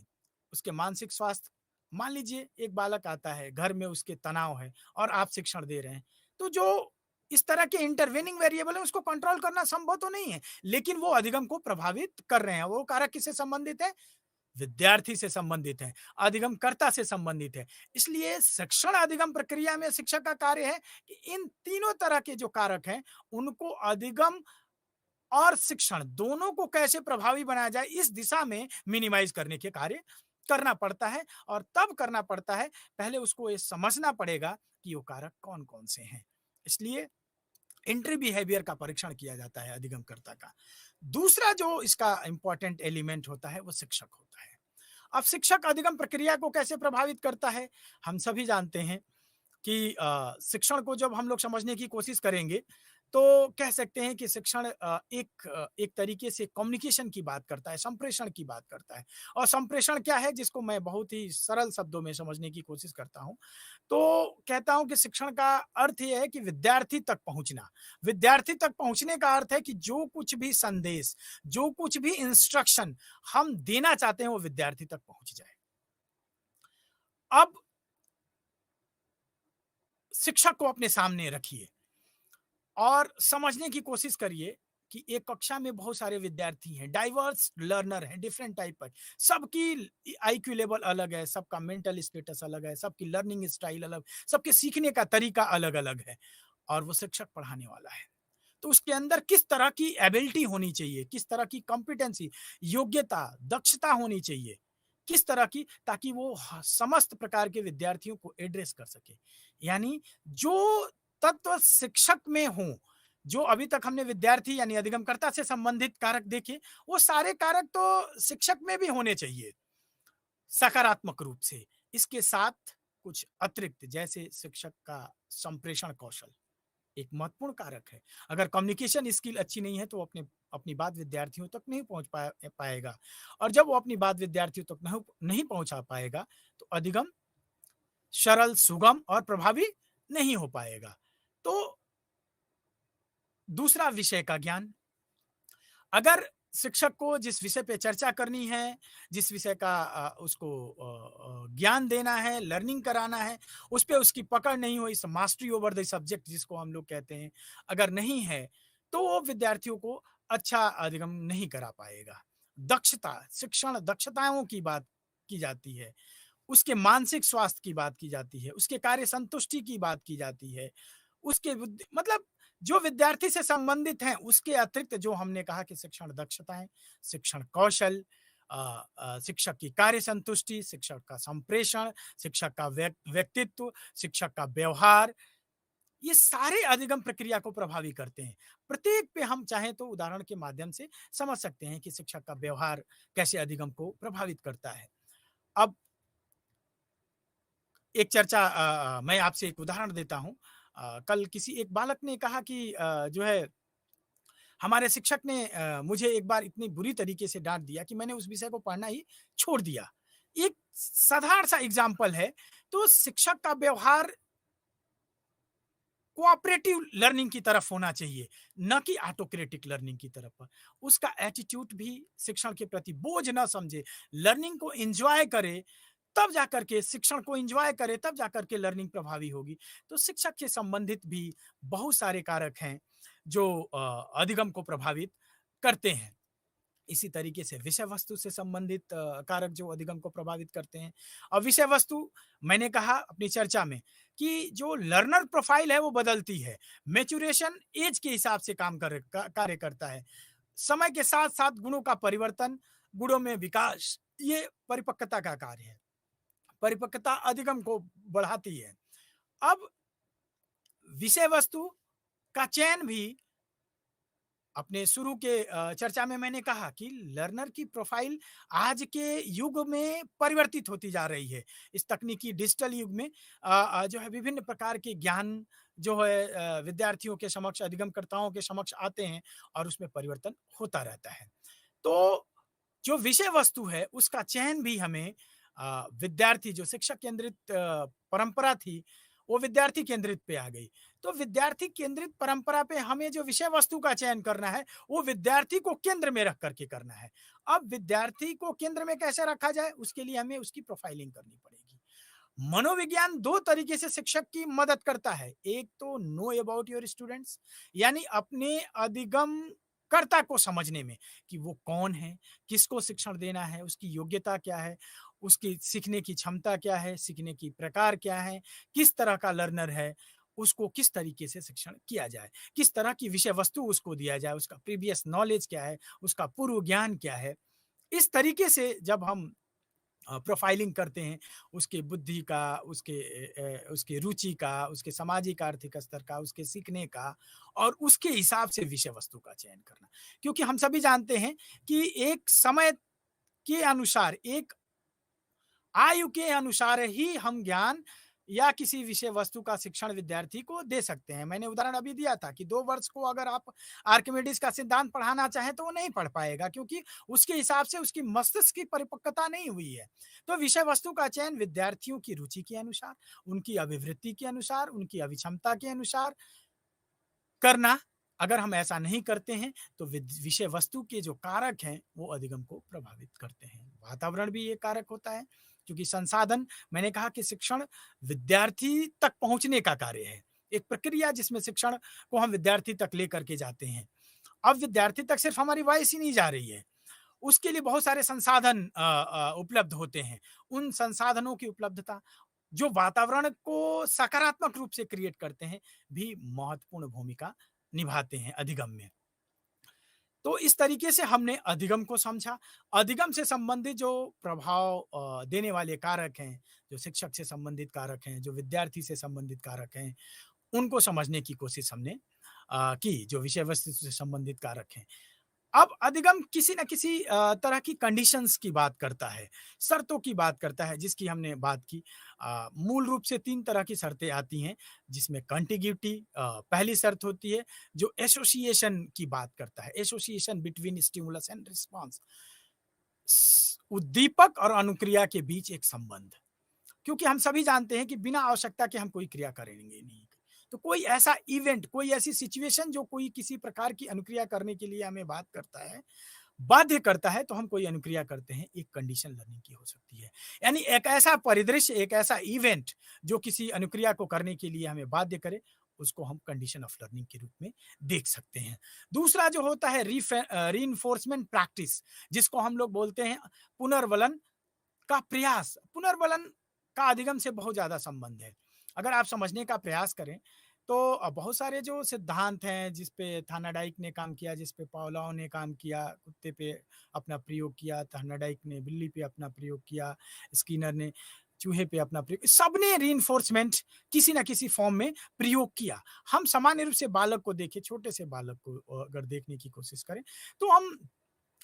उसके मानसिक स्वास्थ्य, मान लीजिए एक बालक आता है, घर में उसके तनाव है और आप शिक्षण दे रहे हैं, तो जो इस तरह के इंटरवेनिंग वेरिएबल है उसको कंट्रोल करना संभव तो नहीं है, लेकिन वो अधिगम को प्रभावित कर रहे हैं। वो कारक किससे संबंधित है? विद्यार्थी से संबंधित है, अधिगमकर्ता से संबंधित है। इसलिए शिक्षण अधिगम प्रक्रिया में शिक्षक का कार्य है कि इन तीनों तरह के जो कारक हैं, उनको अधिगम और शिक्षण दोनों को कैसे प्रभावी बनाया जाए, इस दिशा में मिनिमाइज करने के कार्य करना पड़ता है। और तब करना पड़ता है, पहले उसको ये समझना पड़ेगा कि वो कारक कौन-कौन से हैं। इसलिए एंट्री बिहेवियर का परीक्षण किया जाता है अधिगमकर्ता का। दूसरा जो इसका इंपॉर्टेंट एलिमेंट होता है वो शिक्षक होता है। अब शिक्षक अधिगम प्रक्रिया को कैसे प्रभावित करता है? हम सभी जानते हैं कि शिक्षण को जब हम लोग समझने की कोशिश करेंगे, तो कह सकते हैं कि शिक्षण एक तरीके से कम्युनिकेशन की बात करता है, संप्रेषण की बात करता है। और संप्रेषण क्या है, जिसको मैं बहुत ही सरल शब्दों में समझने की कोशिश करता हूँ, तो कहता हूँ कि शिक्षण का अर्थ ये है कि विद्यार्थी तक पहुँचना। विद्यार्थी तक पहुँचने का अर्थ है कि जो कुछ भी संदेश, जो कुछ भी इंस्ट्रक्शन हम देना चाहते हैं, वो विद्यार्थी तक पहुँच जाए। अब शिक्षक को अपने सामने रखिए और समझने की कोशिश करिए कि एक कक्षा में बहुत सारे विद्यार्थी हैं, डाइवर्स लर्नर हैं, डिफरेंट टाइप पर। सबकी आईक्यू लेवल अलग है, सबका मेंटल स्टेटस अलग है, सबकी लर्निंग स्टाइल अलग, सबके सीखने का तरीका अलग-अलग है और वो शिक्षक पढ़ाने वाला है। तो उसके अंदर किस तरह की एबिलिटी होनी चाहिए, किस तरह की कॉम्पिटेंसी, योग्यता, दक्षता होनी चाहिए, किस तरह की, ताकि वो समस्त प्रकार के विद्यार्थियों को एड्रेस कर सके। यानी जो तत्व शिक्षक में हो, जो अभी तक हमने विद्यार्थी यानी अधिगमकर्ता से संबंधित कारक देखे, वो सारे कारक तो शिक्षक में भी होने चाहिए सकारात्मक रूप से। इसके साथ कुछ अतिरिक्त, जैसे शिक्षक का संप्रेषण कौशल एक महत्वपूर्ण कारक है। अगर कम्युनिकेशन स्किल अच्छी नहीं है, तो अपने अपनी बात विद्यार्थियों तक नहीं पहुंच पाएगा और जब वो अपनी बात विद्यार्थियों तक नहीं पहुंचा पाएगा, तो अधिगम सरल, सुगम और प्रभावी नहीं हो पाएगा। तो दूसरा, विषय का ज्ञान। अगर शिक्षक को जिस विषय पे चर्चा करनी है, जिस विषय का उसको ज्ञान देना है, लर्निंग कराना है, उस पे उसकी पकड़ नहीं हुई, मास्टरी ओवर द सब्जेक्ट जिसको हम लोग कहते हैं, अगर नहीं है, तो वो विद्यार्थियों को अच्छा अधिगम नहीं करा पाएगा। दक्षता, शिक्षण दक्षताओं की बात की जाती है, उसके मानसिक स्वास्थ्य की बात की जाती है, उसके कार्य संतुष्टि की बात की जाती है, उसके मतलब जो विद्यार्थी से संबंधित हैं, उसके अतिरिक्त जो हमने कहा कि शिक्षण दक्षताएँ, शिक्षण कौशल, शिक्षक की कार्य संतुष्टि, शिक्षक का संप्रेषण, शिक्षक का व्यक्तित्व, शिक्षक का व्यवहार, ये सारे अधिगम प्रक्रिया को प्रभावी करते हैं। प्रत्येक पे हम चाहें तो उदाहरण के माध्यम से समझ सकते हैं कि शिक्षक का व्यवहार कैसे अधिगम को प्रभावित करता है। अब एक चर्चा मैं आपसे एक उदाहरण देता हूँ। कल किसी एक बालक ने कहा कि जो है हमारे शिक्षक ने मुझे एक बार इतनी बुरी तरीके से डाँट दिया कि मैंने उस विषय को पढ़ना ही छोड़ दिया। एक साधारण सा एग्ज़ाम्पल है, तो शिक्षक का व्यवहार कोऑपरेटिव लर्निंग की तरफ होना चाहिए, न कि ऑटोक्रेटिक लर्निंग की तरफ। उसका एटीट्यूड भी शिक्षण के प्रति बोझ ना समझे, लर्निंग को एन्जॉय करे, तब जाकर के शिक्षण को एन्जॉय करे, तब जाकर के लर्निंग प्रभावी होगी। तो शिक्षक से संबंधित भी बहुत सारे कारक हैं, जो अधिगम को प्रभावित करते हैं। इसी तरीके से विषय वस्तु से संबंधित कारक जो अधिगम को प्रभावित करते हैं। और विषय वस्तु मैंने कहा अपनी चर्चा में कि जो लर्नर प्रोफाइल है वो बदलती है। मैच्योरेशन एज के हिसाब से कार्य करता है। समय के साथ-साथ गुणों का परिवर्तन, गुणों में विकास, ये परिपक्वता का कार्य है। परिपक्वता अधिगम को बढ़ाती है। अब विषय वस्तु का चयन भी अपने शुरू के चर्चा में मैंने कहा कि लर्नर की प्रोफाइल आज के युग में परिवर्तित होती जा रही है। इस तकनीकी डिजिटल युग में जो है विभिन्न प्रकार के ज्ञान जो है विद्यार्थियों के समक्ष, अधिगमकर्ताओं के समक्ष आते हैं और उसमें परिवर्तन होता रहता है। तो जो विषय वस्तु है उसका चयन भी हमें विद्यार्थी जो शिक्षक केंद्रित परंपरा थी, वो विद्यार्थी केंद्रित पे आ गई। तो विद्यार्थी केंद्रित परंपरा पे हमें जो विषय वस्तु का चयन करना है, वो विद्यार्थी को केंद्र में रख करके करना है। अब विद्यार्थी को केंद्र में कैसे रखा जाए, उसके लिए हमें उसकी प्रोफाइलिंग करनी पड़ेगी। मनोविज्ञान 2 तरीके से शिक्षक की मदद करता है। एक तो नो अबाउट योर स्टूडेंट्स, यानी अपने अधिगम कर्ता को समझने में कि वो कौन है, किसको शिक्षण देना है, उसकी योग्यता क्या है, उसकी सीखने की क्षमता क्या है, सीखने की प्रकार क्या है, किस तरह का लर्नर है, उसको किस तरीके से शिक्षण किया जाए, किस तरह की विषय वस्तु उसको दिया जाए, उसका प्रीवियस नॉलेज क्या है, उसका पूर्व ज्ञान क्या है। इस तरीके से जब हम प्रोफाइलिंग करते हैं, उसके बुद्धि का, उसके रुचि का, उसके सामाजिक आर्थिक स्तर का, उसके सीखने का और उसके हिसाब से विषय वस्तु का चयन करना। क्योंकि हम सभी जानते हैं कि एक समय के अनुसार, एक आयु के अनुसार ही हम ज्ञान या किसी विषय वस्तु का शिक्षण विद्यार्थी को दे सकते हैं। मैंने उदाहरण अभी दिया था कि 2 वर्ष को अगर आप आर्किमिडीज का सिद्धांत पढ़ाना चाहें तो वो नहीं पढ़ पाएगा, क्योंकि उसके हिसाब से उसकी मस्तिष्क की परिपक्वता नहीं हुई है। तो विषय वस्तु का चयन विद्यार्थियों की रुचि के अनुसार, उनकी अभिवृत्ति के अनुसार, उनकी अभिक्षमता के अनुसार करना। अगर हम ऐसा नहीं करते हैं तो विषय वस्तु के जो कारक हैं वो अधिगम को प्रभावित करते हैं। वातावरण भी एक कारक होता है, क्योंकि संसाधन, मैंने कहा कि शिक्षण विद्यार्थी तक पहुंचने का कार्य है, एक प्रक्रिया जिसमें शिक्षण को हम विद्यार्थी तक लेकर के जाते हैं। अब विद्यार्थी तक सिर्फ हमारी वॉइस ही नहीं जा रही है, उसके लिए बहुत सारे संसाधन उपलब्ध होते हैं। उन संसाधनों की उपलब्धता जो वातावरण को सकारात्मक रूप से क्रिएट करते हैं, भी महत्वपूर्ण भूमिका निभाते हैं अधिगम में। तो इस तरीके से हमने अधिगम को समझा। अधिगम से संबंधित जो प्रभाव देने वाले कारक हैं, जो शिक्षक से संबंधित कारक हैं, जो विद्यार्थी से संबंधित कारक हैं, उनको समझने की कोशिश हमने की, जो विषय वस्तु से संबंधित कारक हैं। अब अधिगम किसी न किसी तरह की कंडीशंस की बात करता है, शर्तों की बात करता है, जिसकी हमने बात की। मूल रूप से 3 तरह की शर्तें आती हैं, जिसमें कॉन्टिग्यूटी पहली शर्त होती है, जो एसोसिएशन की बात करता है, association between stimulus and response. उद्दीपक और अनुक्रिया के बीच एक संबंध, क्योंकि हम सभी जानते हैं कि बिना आवश्यकता के हम कोई क्रिया करेंगे नहीं। तो कोई ऐसा इवेंट, कोई ऐसी सिचुएशन जो कोई किसी प्रकार की अनुक्रिया करने के लिए हमें बात करता है, बाध्य करता है तो हम कोई अनुक्रिया करते हैं, एक कंडीशन लर्निंग की हो सकती है। यानी एक ऐसा परिदृश्य, एक ऐसा इवेंट जो किसी अनुक्रिया को करने के लिए हमें बाध्य करे, उसको हम कंडीशन ऑफ लर्निंग के रूप में देख सकते हैं। दूसरा जो होता है रीइंफोर्समेंट प्रैक्टिस, जिसको हम लोग बोलते हैं पुनर्वलन का प्रयास। पुनर्वलन का अधिगम से बहुत ज़्यादा संबंध है। अगर आप समझने का प्रयास करें तो बहुत सारे जो सिद्धांत हैं जिस पे थार्नाडाइक ने काम किया, जिस पे पावलोव ने काम किया, कुत्ते पे अपना प्रयोग किया, थार्नाडाइक ने बिल्ली पे अपना प्रयोग किया, स्किनर ने चूहे पे अपना प्रयोग, सबने रीइंफोर्समेंट किसी ना किसी फॉर्म में प्रयोग किया। हम सामान्य रूप से बालक को देखें, छोटे से बालक को अगर देखने की कोशिश करें तो हम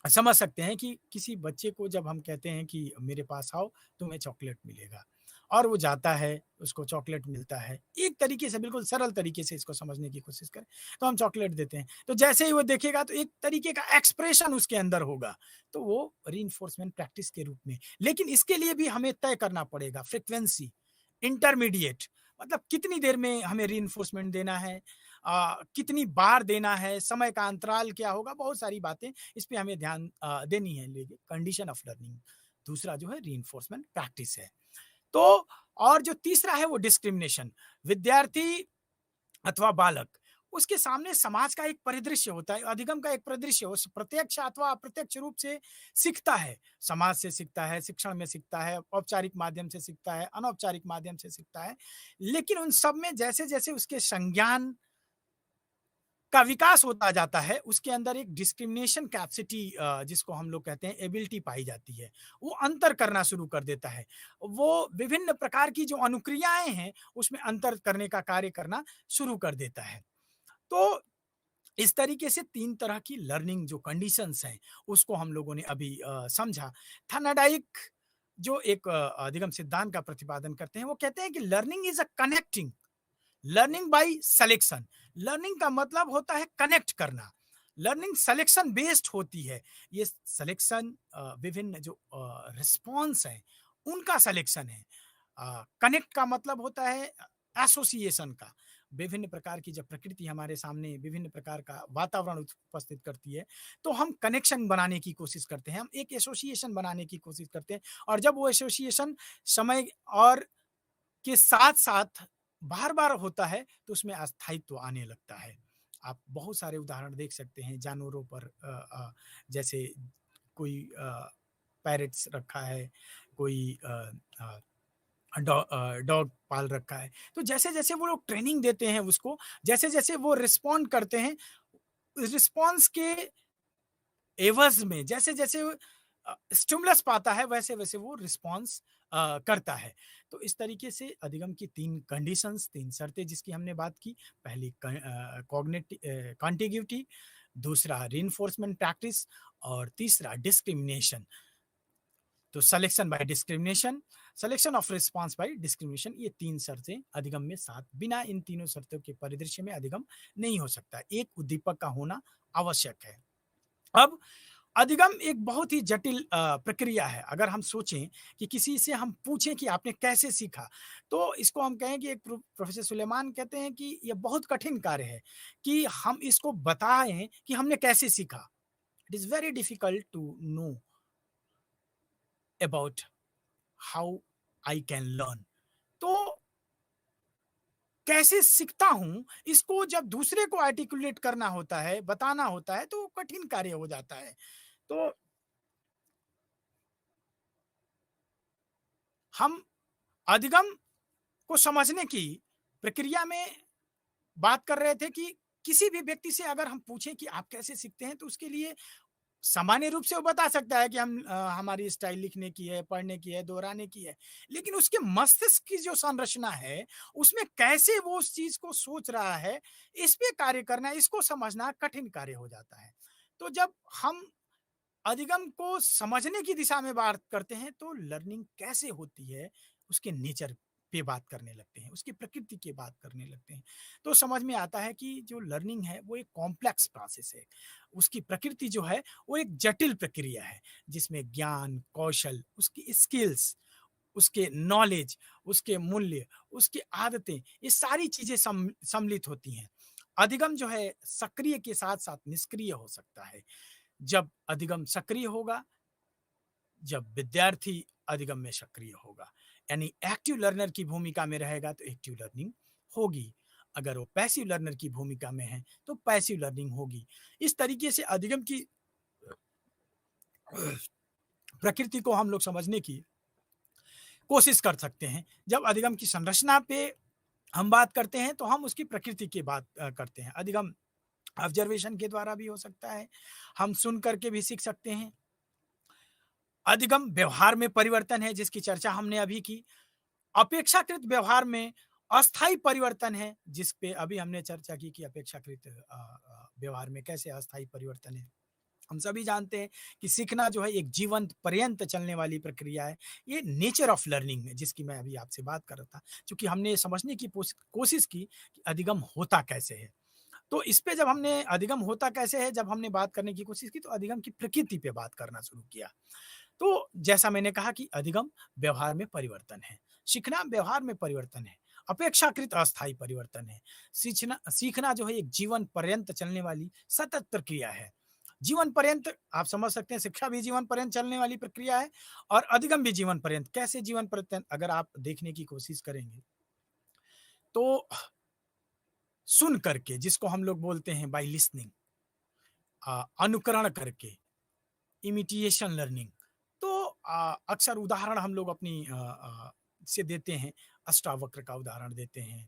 समझ सकते हैं कि किसी बच्चे को जब हम कहते हैं कि मेरे पास आओ, तुम्हें चॉकलेट मिलेगा, और वो जाता है, उसको चॉकलेट मिलता है। एक तरीके से, बिल्कुल सरल तरीके से इसको समझने की कोशिश करें तो हम चॉकलेट देते हैं, तो जैसे ही वो देखेगा तो एक तरीके का एक्सप्रेशन उसके अंदर होगा, तो वो रीइंफोर्समेंट प्रैक्टिस के रूप में। लेकिन इसके लिए भी हमें तय करना पड़ेगा फ्रीक्वेंसी, इंटरमीडिएट, मतलब कितनी देर में हमें रीइंफोर्समेंट देना है, कितनी बार देना है, समय का अंतराल क्या होगा, बहुत सारी बातें इस पे हमें ध्यान देनी है। लेकिन कंडीशन ऑफ लर्निंग दूसरा जो है रीइंफोर्समेंट प्रैक्टिस है। तो और जो तीसरा है वो डिस्क्रिमिनेशन। विद्यार्थी अथवा बालक, उसके सामने समाज का एक परिदृश्य होता है, अधिगम का एक परिदृश्य, उस प्रत्यक्ष अथवा अप्रत्यक्ष रूप से सीखता है। समाज से सीखता है, शिक्षण में सीखता है, औपचारिक माध्यम से सीखता है, अनौपचारिक माध्यम से सीखता है। लेकिन उन सब में जैसे जैसे उसके संज्ञान का विकास होता जाता है, उसके अंदर एक डिस्क्रिमिनेशन कैपेसिटी, जिसको हम लोग कहते हैं एबिलिटी, पाई जाती है। वो अंतर करना शुरू कर देता है। वो विभिन्न प्रकार की जो अनुक्रियाएं हैं उसमें अंतर करने का कार्य करना शुरू कर देता है। तो इस तरीके से तीन तरह की लर्निंग जो कंडीशंस हैं उसको हम लोगों ने अभी समझा। थार्नाडाइक जो एक अधिगम सिद्धांत का प्रतिपादन करते हैं, वो कहते हैं कि learning is a connecting, learning by selection. Learning का मतलब होता है कनेक्ट करना। लर्निंग सिलेक्शन बेस्ड होती है। ये सिलेक्शन विभिन्न जो रिस्पॉन्स है उनका सिलेक्शन है। कनेक्ट का मतलब होता है एसोसिएशन का। विभिन्न प्रकार की जब प्रकृति हमारे सामने विभिन्न प्रकार का वातावरण उपस्थित करती है तो हम कनेक्शन बनाने की कोशिश करते हैं, हम एक एसोसिएशन बनाने की कोशिश करते हैं। और जब वो एसोसिएशन समय और के साथ साथ बार बार होता है तो उसमें अस्थायित्व आने लगता है। आप बहुत सारे उदाहरण देख सकते हैं जानवरों पर, जैसे कोई पैरेट्स रखा है, कोई डॉग पाल रखा है, तो जैसे जैसे वो लोग ट्रेनिंग देते हैं उसको, जैसे जैसे वो रिस्पॉन्ड करते हैं, रिस्पॉन्स के एवज में जैसे जैसे स्टिमुलस पाता है वैसे वैसे वो रिस्पॉन्स करता है। तो इस तरीके से अधिगम की तीन कंडीशंस, तीन शर्तें जिसकी हमने बात की। पहली कॉन्टिग्यूटी, दूसरा रीइंफोर्समेंट प्रैक्टिस, और तीसरा डिस्क्रिमिनेशन। तो selection by discrimination, selection of response by discrimination, ये तीन शर्तें अधिगम में साथ, बिना इन तीनों शर्तों के परिदृश्य में अधिगम नहीं हो सकता। एक उद्दीपक का होना आवश्यक है। अब अधिगम एक बहुत ही जटिल प्रक्रिया है। अगर हम सोचें कि किसी से हम पूछें कि आपने कैसे सीखा, तो इसको हम कहें कि एक प्रोफेसर सुलेमान कहते हैं कि यह बहुत कठिन कार्य है कि हम इसको बताएं कि हमने कैसे सीखा। It is very difficult to know about how I can learn. तो कैसे सीखता हूं, इसको जब दूसरे को आर्टिकुलेट करना होता है, बताना होता है, तो कठिन कार्य हो जाता है। तो हम अधिगम को समझने की प्रक्रिया में बात कर रहे थे कि किसी भी व्यक्ति से अगर हम पूछें कि आप कैसे सीखते हैं, तो उसके लिए सामान्य रूप से वो बता सकता है कि हमारी स्टाइल लिखने की है, पढ़ने की है, दोहराने की है। लेकिन उसके मस्तिष्क की जो संरचना है, उसमें कैसे वो उस चीज को सोच रहा है, इस पे कार्य करना, इसको समझना कठिन कार्य हो जाता है। तो जब हम अधिगम को समझने की दिशा में बात करते हैं तो लर्निंग कैसे होती है उसके नेचर पे बात करने लगते हैं, उसकी प्रकृति की बात करने लगते हैं, तो समझ में आता है कि जो लर्निंग है वो एक कॉम्प्लेक्स प्रोसेस है। उसकी प्रकृति जो है वो एक जटिल प्रक्रिया है, जिसमें ज्ञान, कौशल, उसकी स्किल्स, उसके नॉलेज, उसके मूल्य, उसकी आदतें, ये सारी चीजें सम्मिलित होती हैं। अधिगम जो है सक्रिय के साथ साथ निष्क्रिय हो सकता है। जब अधिगम सक्रिय होगा, जब विद्यार्थी अधिगम में सक्रिय होगा, यानी एक्टिव लर्नर की भूमिका में रहेगा तो एक्टिव लर्निंग होगी। अगर वो पैसिव लर्नर की भूमिका में है तो पैसिव लर्निंग होगी। इस तरीके से अधिगम की प्रकृति को हम लोग समझने की कोशिश कर सकते हैं। जब अधिगम की संरचना पे हम बात करते हैं तो हम उसकी प्रकृति की बात करते हैं। अधिगम ऑब्जर्वेशन के द्वारा भी हो सकता है, हम सुन करके भी सीख सकते हैं। अधिगम व्यवहार में परिवर्तन है, जिसकी चर्चा हमने अभी की। अपेक्षाकृत व्यवहार में अस्थायी परिवर्तन है, जिस पे अभी हमने चर्चा की कि अपेक्षाकृत व्यवहार में कैसे अस्थायी परिवर्तन है। हम सभी जानते हैं कि सीखना जो है एक जीवन पर्यंत चलने वाली प्रक्रिया है। ये नेचर ऑफ लर्निंग है, जिसकी मैं अभी आपसे बात कर रहा था। चूँकि हमने ये समझने की कोशिश की कि अधिगम होता कैसे है। तो इस पे जब हमने अधिगम होता कैसे है, जब हमने बात करने की कोशिश की तो अधिगम की प्रकृति पे बात करना शुरू किया। तो जैसा मैंने कहा कि अधिगम व्यवहार में परिवर्तन है, सीखना व्यवहार में परिवर्तन है, अपेक्षाकृत अस्थायी परिवर्तन है। सीखना जो है एक जीवन पर्यंत चलने वाली सतत प्रक्रिया है। जीवन पर्यंत आप समझ सकते हैं, शिक्षा भी जीवन पर्यंत चलने वाली प्रक्रिया है और अधिगम भी जीवन पर्यंत। कैसे जीवन पर्यंत अगर आप देखने की कोशिश करेंगे तो सुन करके, जिसको हम लोग बोलते हैं बाय लिसनिंग, अनुकरण करके, इमिटेशन लर्निंग। तो अक्सर उदाहरण हम लोग अपनी से देते हैं, अष्टावक्र का उदाहरण देते हैं,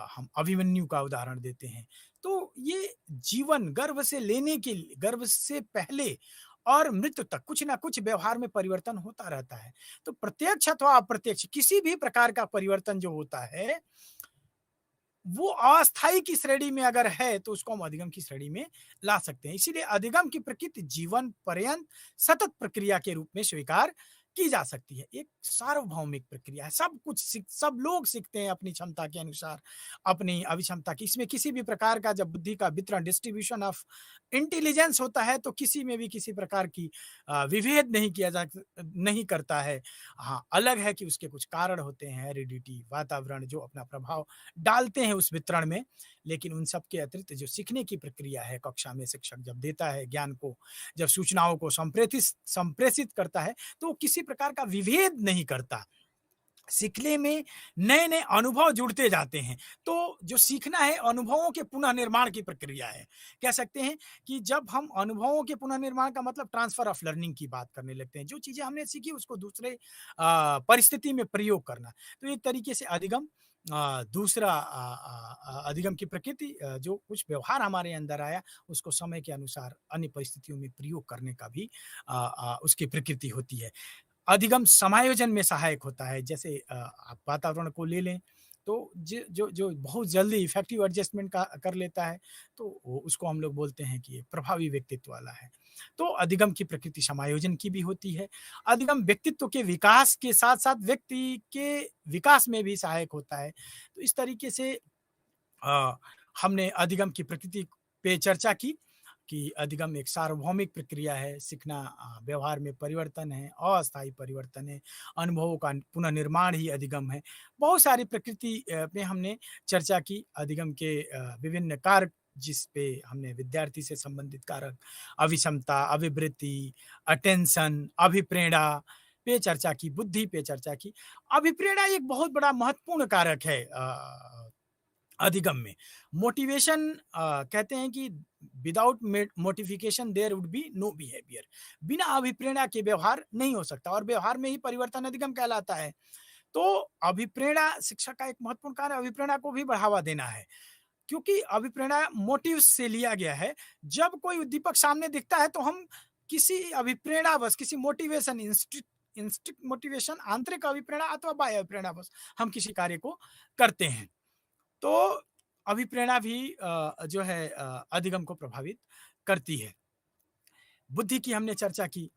हम अभिमन्यु का उदाहरण देते हैं। तो ये जीवन गर्भ से लेने के लिए, गर्भ से पहले और मृत्यु तक कुछ ना कुछ व्यवहार में परिवर्तन होता रहता है। तो प्रत्यक्ष अथवा अप्रत्यक्ष किसी भी प्रकार का परिवर्तन जो होता है वो अस्थायी की श्रेणी में अगर है तो उसको हम अधिगम की श्रेणी में ला सकते हैं। इसीलिए अधिगम की प्रकृति जीवन पर्यंत सतत प्रक्रिया के रूप में स्वीकार की जा सकती है। एक सार्वभौमिक प्रक्रिया है, सब कुछ सब लोग सीखते हैं अपनी क्षमता के अनुसार, अपनी अभिक्षमता की। इसमें किसी भी प्रकार का जब बुद्धि का वितरण, डिस्ट्रीब्यूशन ऑफ इंटेलिजेंस होता है तो किसी में भी किसी प्रकार की विभेद नहीं करता है। हाँ, अलग है कि उसके कुछ कारण होते हैं, हेरिडिटी, वातावरण जो अपना प्रभाव डालते हैं उस वितरण में। लेकिन उन सब के अतिरिक्त जो सीखने की प्रक्रिया है, कक्षा में शिक्षक जब देता है ज्ञान को, जब सूचनाओं को संप्रेषित करता है तो वो किसी प्रकार का विभेद नहीं करता। सीखने में नए-नए अनुभव जुड़ते जाते हैं। तो जो सीखना है अनुभवों के पुनः निर्माण की प्रक्रिया है। कह सकते हैं कि जब हम अनुभवों के पुनः निर्माण का मतलब ट्रांसफर ऑफ लर्निंग की बात करने लगते हैं। जो चीज़ें हमने सीखी उसको दूसरे परिस्थिति में प्रयोग करना। तो एक तरीके से अधिगम दूसरा अधिगम की प्रकृति, जो कुछ व्यवहार हमारे अंदर आया उसको समय के अनुसार अन्य परिस्थितियों में प्रयोग करने का भी उसकी प्रकृति होती है। अधिगम समायोजन में सहायक होता है। जैसे आप वातावरण को ले लें तो जो जो बहुत जल्दी इफेक्टिव एडजस्टमेंट का कर लेता है तो उसको हम लोग बोलते हैं कि ये प्रभावी व्यक्तित्व वाला है। तो अधिगम की प्रकृति समायोजन की भी होती है। अधिगम व्यक्तित्व के विकास के साथ साथ व्यक्ति के विकास में भी सहायक होता है। तो इस तरीके से अ, हमने अधिगम की प्रकृति पे चर्चा की कि अधिगम एक सार्वभौमिक प्रक्रिया है, सीखना व्यवहार में परिवर्तन है, अस्थायी परिवर्तन है, अनुभवों का पुनर्निर्माण ही अधिगम है। बहुत सारी प्रकृति पे हमने चर्चा की, अधिगम के विभिन्न कारक जिस पे हमने विद्यार्थी से संबंधित कारक, अभिक्षमता, अभिवृत्ति, अटेंशन, अभिप्रेरणा पे चर्चा की, बुद्धि पे चर्चा की। अभिप्रेरणा एक बहुत बड़ा महत्वपूर्ण कारक है अधिगम में। मोटिवेशन, कहते हैं कि without motivation there would be no behaviour. बिना अभिप्रेरणा के व्यवहार नहीं हो सकता और व्यवहार में ही परिवर्तन अधिगम कहलाता है। तो अभिप्रेरणा शिक्षा का एक महत्वपूर्ण कार्य अभिप्रेरणा को भी बढ़ावा देना है, क्योंकि अभिप्रेरणा मोटिव से लिया गया है। जब कोई उद्दीपक सामने दिखता है तो हम किसी अभिप्रेरणा बस, किसी मोटिवेशन, इंस्टिंक्ट मोटिवेशन, आंतरिक अभिप्रेरणा अथवा बाह्य अभिप्रेरणा बस हम किसी कार्य को करते हैं। तो अभिप्रेरणा भी जो है अधिगम को प्रभावित करती है। बुद्धि की हमने चर्चा की।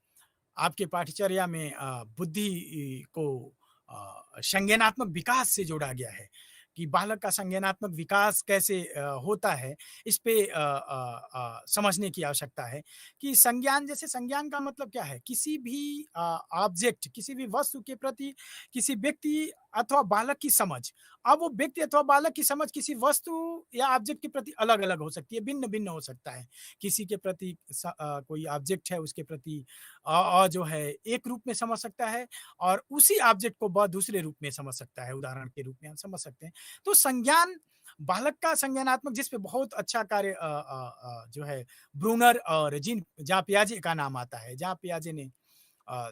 आपके पाठ्यचर्या में बुद्धि को संज्ञानात्मक विकास से जोड़ा गया है कि बालक का संज्ञानात्मक विकास कैसे होता है, इस पे समझने की आवश्यकता है कि संज्ञान, जैसे संज्ञान का मतलब क्या है? किसी भी ऑब्जेक्ट, किसी भी वस्तु के प्रति किसी व्यक्ति अथवा बालक की समझ। अब वो व्यक्ति अथवा बालक की समझ किसी वस्तु या ऑब्जेक्ट के प्रति अलग-अलग हो सकती है, भिन्न-भिन्न हो सकता है। किसी के प्रति कोई ऑब्जेक्ट है उसके प्रति जो है एक रूप में समझ सकता है और उसी ऑब्जेक्ट को दूसरे रूप में समझ सकता है, उदाहरण के रूप में हम समझ सकते हैं। तो संज्ञान बालक का संज्ञानात्मक जिस पे बहुत अच्छा कार्य जो है ब्रूनर और जीन जहाँ पियाजे का नाम आता है, जहाँ पियाजे ने अ,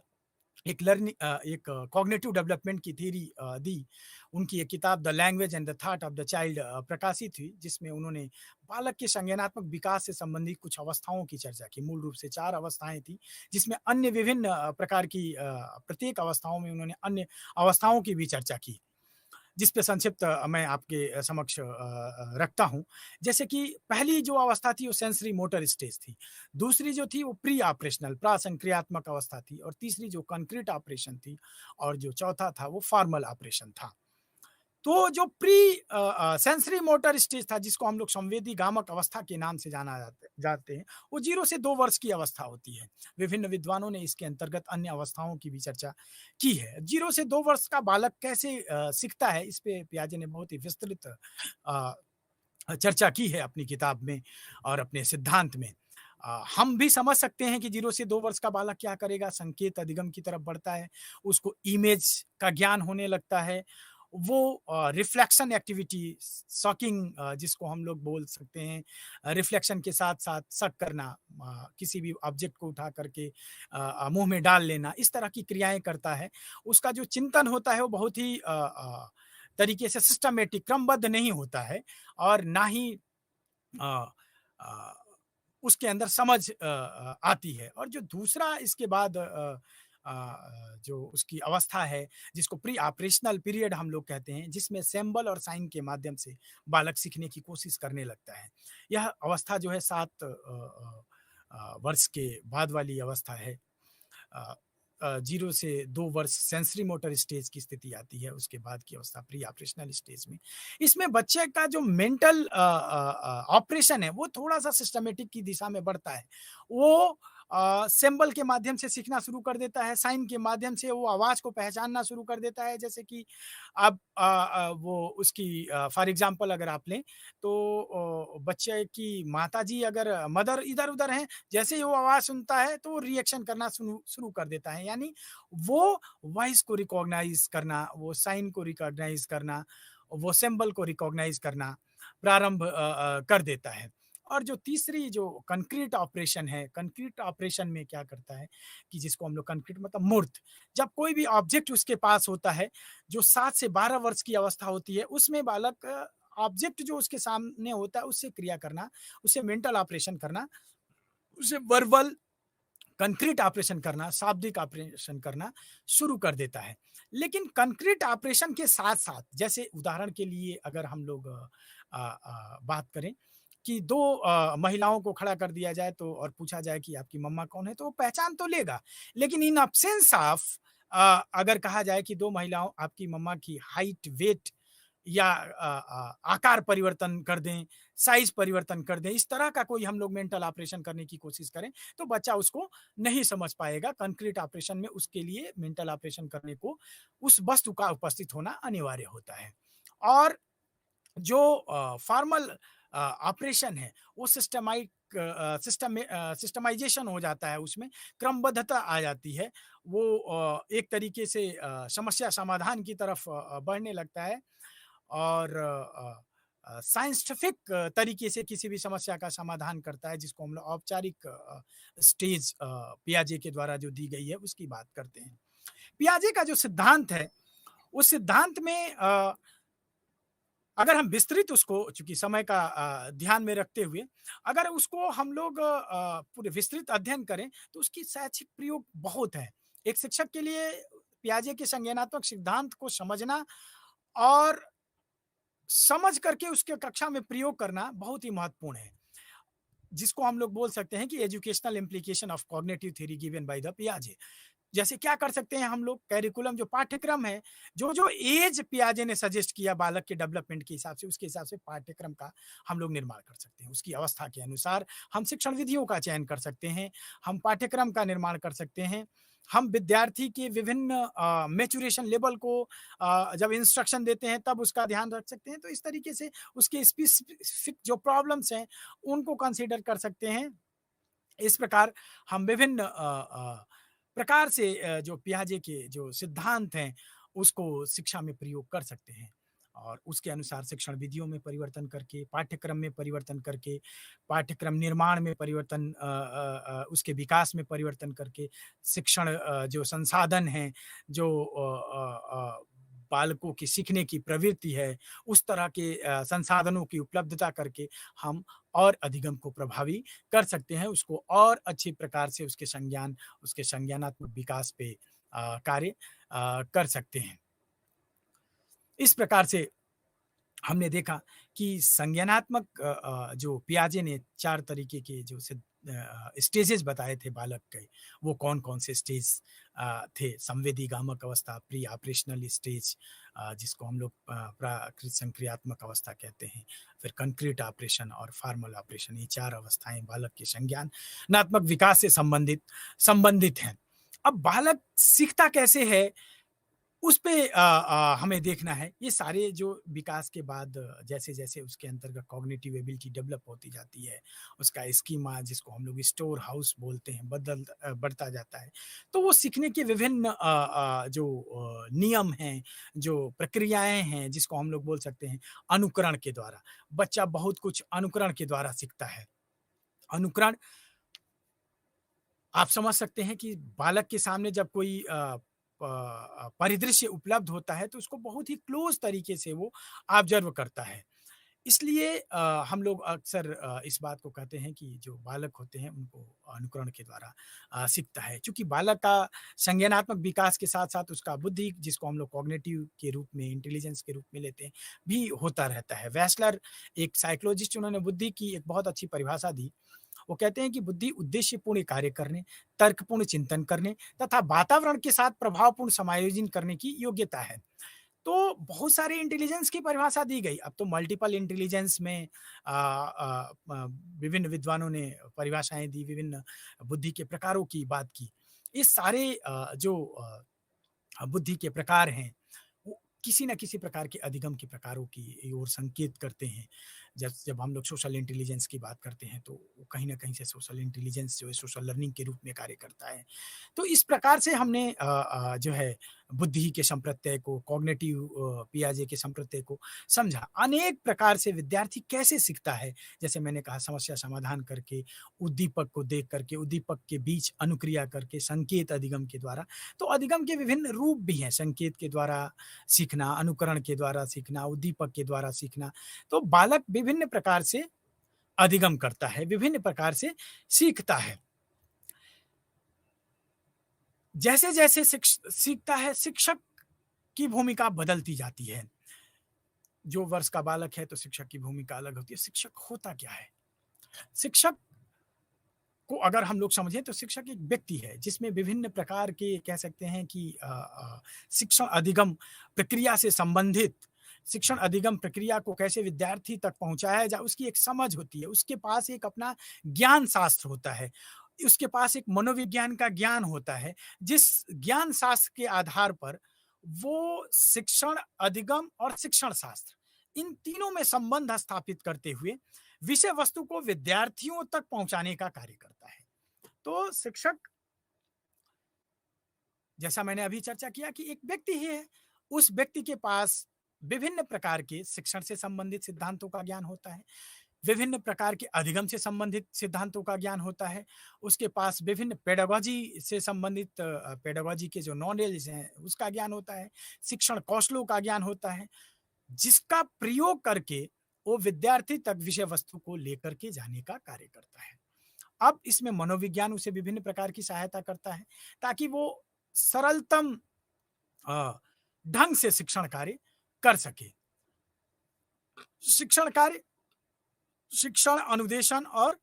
एक कॉग्निटिव डेवलपमेंट की थ्योरी दी। उनकी एक किताब the language and the thought of the child प्रकाशित हुई, जिसमें उन्होंने बालक के संज्ञानात्मक विकास से संबंधित कुछ अवस्थाओं की चर्चा की। मूल रूप से 4 अवस्थाएँ थी, जिसमें अन्य विभिन्न प्रकार की प्रत्येक अवस्थाओं में उन्होंने अन्य अवस्थाओं की भी चर्चा की। जिस पे संक्षिप्त मैं आपके समक्ष रखता हूँ। जैसे कि पहली जो अवस्था थी वो सेंसरी मोटर स्टेज थी। दूसरी जो थी वो प्री ऑपरेशनल प्रासंक्रियात्मक अवस्था थी और तीसरी जो कंक्रीट ऑपरेशन थी और जो चौथा था वो फॉर्मल ऑपरेशन था। तो जो सेंसरी मोटर स्टेज था जिसको हम लोग संवेदी गामक अवस्था के नाम से जानते हैं, वो 0 से 2 वर्ष की अवस्था होती है। विभिन्न विद्वानों ने इसके अंतर्गत अन्य अवस्थाओं की भी चर्चा की है। 0 से 2 वर्ष का बालक कैसे सीखता है, इस पे पियाजे ने बहुत ही विस्तृत चर्चा की है अपनी किताब में और अपने सिद्धांत में। हम भी समझ सकते हैं कि 0 से 2 वर्ष का बालक क्या करेगा, संकेत अधिगम की तरफ बढ़ता है, उसको इमेज का ज्ञान होने लगता है। वो रिफ्लेक्शन एक्टिविटी शॉकिंग जिसको हम लोग बोल सकते हैं, रिफ्लेक्शन के साथ-साथ शक करना, किसी भी ऑब्जेक्ट को उठा करके मुँह में डाल लेना, इस तरह की क्रियाएँ करता है। उसका जो चिंतन होता है वो बहुत ही तरीके से सिस्टमैटिक क्रमबद्ध नहीं होता है और ना ही अ अ, उसके अंदर समझ आती है। और जो दूसरा इसके बाद जो उसकी अवस्था है जिसको प्री ऑपरेशनल पीरियड हम लोग कहते हैं, जिसमें सिंबल और साइन के माध्यम से बालक सीखने की कोशिश करने लगता है। यह अवस्था जो है 7 वर्ष के बाद वाली अवस्था है। 0 से 2 वर्ष सेंसरी मोटर स्टेज की स्थिति आती है, उसके बाद की अवस्था प्री ऑपरेशनल स्टेज में। इसमें बच्चे का जो मेंटल ऑपरेशन है, वो थोड़ा-सा सिस्टमैटिक की दिशा में बढ़ता है। वो सिंबल के माध्यम से सीखना शुरू कर देता है, साइन के माध्यम से वो आवाज़ को पहचानना शुरू कर देता है, जैसे कि अब वो उसकी फॉर एग्ज़ाम्पल अगर आप लें, तो बच्चे की माताजी अगर मदर इधर-उधर हैं, जैसे ही वो आवाज़ सुनता है तो वो रिएक्शन करना शुरू शुरू कर देता है। यानी वो वॉइस को रिकॉग्नाइज़ करना, वो साइन को रिकॉग्नाइज़ करना, वो सिंबल को रिकॉग्नाइज़ करना प्रारंभ कर देता है। और जो तीसरी जो कंक्रीट ऑपरेशन है, कंक्रीट ऑपरेशन में क्या करता है कि जिसको हम लोग कंक्रीट मतलब मूर्त, जब कोई भी ऑब्जेक्ट उसके पास होता है, जो 7 से 12 वर्ष की अवस्था होती है, उसमें बालक ऑब्जेक्ट जो उसके सामने होता है, उससे क्रिया करना, उससे मेंटल ऑपरेशन करना, उसे वर्बल कंक्रीट ऑपरेशन करना, शाब्दिक ऑपरेशन करना शुरू कर देता है। लेकिन कंक्रीट ऑपरेशन के साथ-साथ जैसे उदाहरण के लिए अगर हम लोग बात करें कि 2 महिलाओं को खड़ा कर दिया जाए तो और पूछा जाए कि आपकी मम्मा कौन है? तो वो पहचान तो लेगा। लेकिन इन एब्सेंस ऑफ अगर कहा जाए कि 2 महिलाओं आपकी मम्मा की हाइट, वेट या आकार परिवर्तन कर दें, साइज़ परिवर्तन कर दें, इस तरह का कोई हम लोग मेंटल ऑपरेशन करने की कोशिश करें, तो बच्चा उसको नहीं समझ पाएगा। कंक्रीट ऑपरेशन में उसके लिए मेंटल ऑपरेशन करने को उस वस्तु का उपस्थित होना अनिवार्य होता है। और जो फॉर्मल ऑपरेशन है, वो सिस्टमाइज़ेशन हो जाता है उसमें, क्रमबद्धता आ जाती है। वो एक तरीके से समस्या समाधान की तरफ बढ़ने लगता है और साइंटिफिक तरीके से किसी भी समस्या का समाधान करता है, जिसको हम लोग औपचारिक स्टेज पियाजे के द्वारा जो दी गई है उसकी बात करते हैं। पियाजे का जो सिद्धांत है, उस सिद्धांत में अगर हम विस्तृत उसको चूँकि समय का ध्यान में रखते हुए अगर उसको हम लोग पूरे विस्तृत अध्ययन करें, तो उसकी शैक्षिक प्रयोग बहुत है। एक शिक्षक के लिए पियाजे के संज्ञानात्मक सिद्धांत को समझना और समझ करके उसके कक्षा में प्रयोग करना बहुत ही महत्वपूर्ण है। जिसको हम लोग बोल सकते हैं कि educational implication of cognitive theory given by the पियाजे। जैसे क्या कर सकते हैं हम लोग, करिकुलम जो पाठ्यक्रम है, जो एज पियाजे ने सजेस्ट किया बालक के डेवलपमेंट के हिसाब से, उसके हिसाब से पाठ्यक्रम का हम लोग निर्माण कर सकते हैं। उसकी अवस्था के अनुसार हम शिक्षण विधियों का चयन कर सकते हैं, हम पाठ्यक्रम का निर्माण कर सकते हैं हम विद्यार्थी के विभिन्न मैच्योरेशन लेवल को जब इंस्ट्रक्शन देते हैं तब उसका ध्यान रख सकते हैं। तो इस तरीके से उसके स्पेसिफिक जो प्रॉब्लम्स हैं उनको कंसीडर कर सकते हैं। इस प्रकार हम विभिन्न प्रकार से जो पियाजे के जो सिद्धांत हैं उसको शिक्षा में प्रयोग कर सकते हैं और उसके अनुसार शिक्षण विधियों में परिवर्तन करके, पाठ्यक्रम में परिवर्तन करके, पाठ्यक्रम निर्माण में परिवर्तन उसके विकास में परिवर्तन करके, शिक्षण जो संसाधन हैं, जो बालकों की सीखने की प्रवृत्ति है, उस तरह के संसाधनों की उपलब्धता करके हम और अधिगम को प्रभावी कर सकते हैं, उसको और अच्छी प्रकार से उसके संज्ञान, उसके संज्ञानात्मक विकास पे कार्य कर सकते हैं। इस प्रकार से हमने देखा कि संज्ञानात्मक जो पियाजे ने 4 तरीके के जो स्टेजेस बताए थे बालक के, वो कौन-कौन से स्टेज थे? संवेदीगामक अवस्था, प्री ऑपरेशनल स्टेज जिसको हम लोग प्राकृत संक्रियात्मक अवस्था कहते हैं, फिर कंक्रीट ऑपरेशन और फॉर्मल ऑपरेशन, ये 4 अवस्थाएँ बालक के संज्ञानात्मक विकास से संबंधित हैं। अब बालक सीखता कैसे है उस पे हमें देखना है। ये सारे जो विकास के बाद जैसे-जैसे उसके अंतर्गत कॉग्निटिव एबिलिटी डेवलप होती जाती है, उसका स्कीमा जिसको हम लोग स्टोर हाउस बोलते हैं बढ़ता जाता है। तो वो सीखने के विभिन्न जो नियम हैं, जो प्रक्रियाएँ हैं जिसको हम लोग बोल सकते हैं अनुकरण के द्वारा। बच्चा बहुत कुछ अनुकरण के द्वारा सीखता है। अनुकरण आप समझ सकते हैं कि बालक के सामने जब कोई परिदृश्य उपलब्ध होता है तो उसको बहुत ही क्लोज तरीके से वो ऑब्जर्व करता है। इसलिए हम लोग अक्सर इस बात को कहते हैं कि जो बालक होते हैं उनको अनुकरण के द्वारा सीखता है। चूँकि बालक का संज्ञानात्मक विकास के साथ-साथ उसका बुद्धि जिसको हम लोग कॉग्निटिव के रूप में, इंटेलिजेंस के रूप में लेते हैं, भी होता रहता है। वेस्लर एक साइकोलॉजिस्ट उन्होंने बुद्धि की एक बहुत अच्छी परिभाषा दी। वो कहते हैं कि बुद्धि उद्देश्यपूर्ण कार्य करने, तर्कपूर्ण चिंतन करने तथा वातावरण के साथ प्रभावपूर्ण समायोजन करने की योग्यता है। तो बहुत सारे इंटेलिजेंस की परिभाषा दी गई। अब तो मल्टीपल इंटेलिजेंस में विभिन्न विद्वानों ने परिभाषाएँ दी, विभिन्न बुद्धि के प्रकारों की बात की। ये सारे जो बुद्धि के प्रकार हैं, वो किसी न किसी प्रकार के अधिगम के प्रकारों की ओर संकेत करते हैं। जब जब हम लोग सोशल इंटेलिजेंस की बात करते हैं, तो वो कहीं न कहीं से सोशल इंटेलिजेंस जो है सोशल लर्निंग के रूप में कार्य करता है। तो इस प्रकार से हमने जो है बुद्धि के संप्रत्यय को, कॉग्निटिव पियाजे के संप्रत्यय को समझा। अनेक प्रकार से विद्यार्थी कैसे सीखता है, जैसे मैंने कहा समस्या समाधान करके, उद्दीपक को देख करके, उद्दीपक के बीच अनुक्रिया करके, संकेत अधिगम के द्वारा। तो अधिगम के विभिन्न रूप भी हैं, संकेत के द्वारा सीखना, अनुकरण के द्वारा सीखना, उद्दीपक के द्वारा सीखना। तो बालक विभिन्न प्रकार से अधिगम करता है, विभिन्न प्रकार से सीखता है। जैसे-जैसे सीखता है, शिक्षक की भूमिका बदलती जाती है। जो वर्ष का बालक है तो शिक्षक की भूमिका अलग होती है। शिक्षक होता क्या है? शिक्षक को अगर हम लोग समझें तो शिक्षक एक व्यक्ति है जिसमें विभिन्न प्रकार के कह सकते हैं कि शिक्षण अधिगम प्रक्रिया से संबंधित शिक्षण अधिगम प्रक्रिया को कैसे विद्यार्थी तक पहुंचाया जाए उसकी एक समझ होती है। उसके पास एक अपना ज्ञान शास्त्र होता है। उसके पास एक मनोविज्ञान का ज्ञान होता है, जिस ज्ञान शास्त्र के आधार पर वो शिक्षण अधिगम और शिक्षण शास्त्र इन तीनों में संबंध स्थापित करते हुए विषय वस्तु को विद्यार्थियों तक पहुंचाने का कार्य करता है। तो शिक्षक, जैसा मैंने अभी चर्चा किया कि एक व्यक्ति ही है, उस व्यक्ति के पास विभिन्न प्रकार के शिक्षण से संबंधित सिद्धांतों का ज्ञान होता है, विभिन्न प्रकार के अधिगम से संबंधित सिद्धांतों का ज्ञान होता है, उसके पास विभिन्न पेडागॉजी से संबंधित पेडागॉजी के जो नॉलेज हैं उसका ज्ञान होता है, शिक्षण कौशलों का ज्ञान होता है, जिसका प्रयोग करके वो विद्यार्थी तक विषय वस्तु को लेकर के जाने का कार्य करता है। अब इसमें मनोविज्ञान उसे विभिन्न प्रकार की सहायता करता है ताकि वो सरलतम ढंग से शिक्षण कार्य कर सके। शिक्षण कार्य, शिक्षण, अनुदेशन और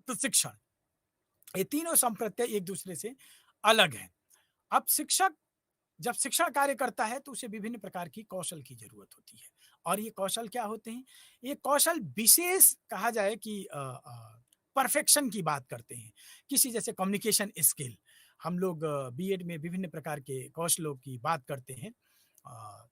प्रशिक्षण, ये तीनों संप्रत्यय एक दूसरे से अलग हैं। अब शिक्षक जब शिक्षण कार्य करता है तो उसे विभिन्न प्रकार की कौशल की जरूरत होती है। और ये कौशल क्या होते हैं? ये कौशल विशेष कहा जाए कि परफेक्शन की बात करते हैं। किसी जैसे कम्युनिकेशन स्किल, हम लोग बीएड में विभिन्न प्रकार के कौशलों की बात करते हैं। अ,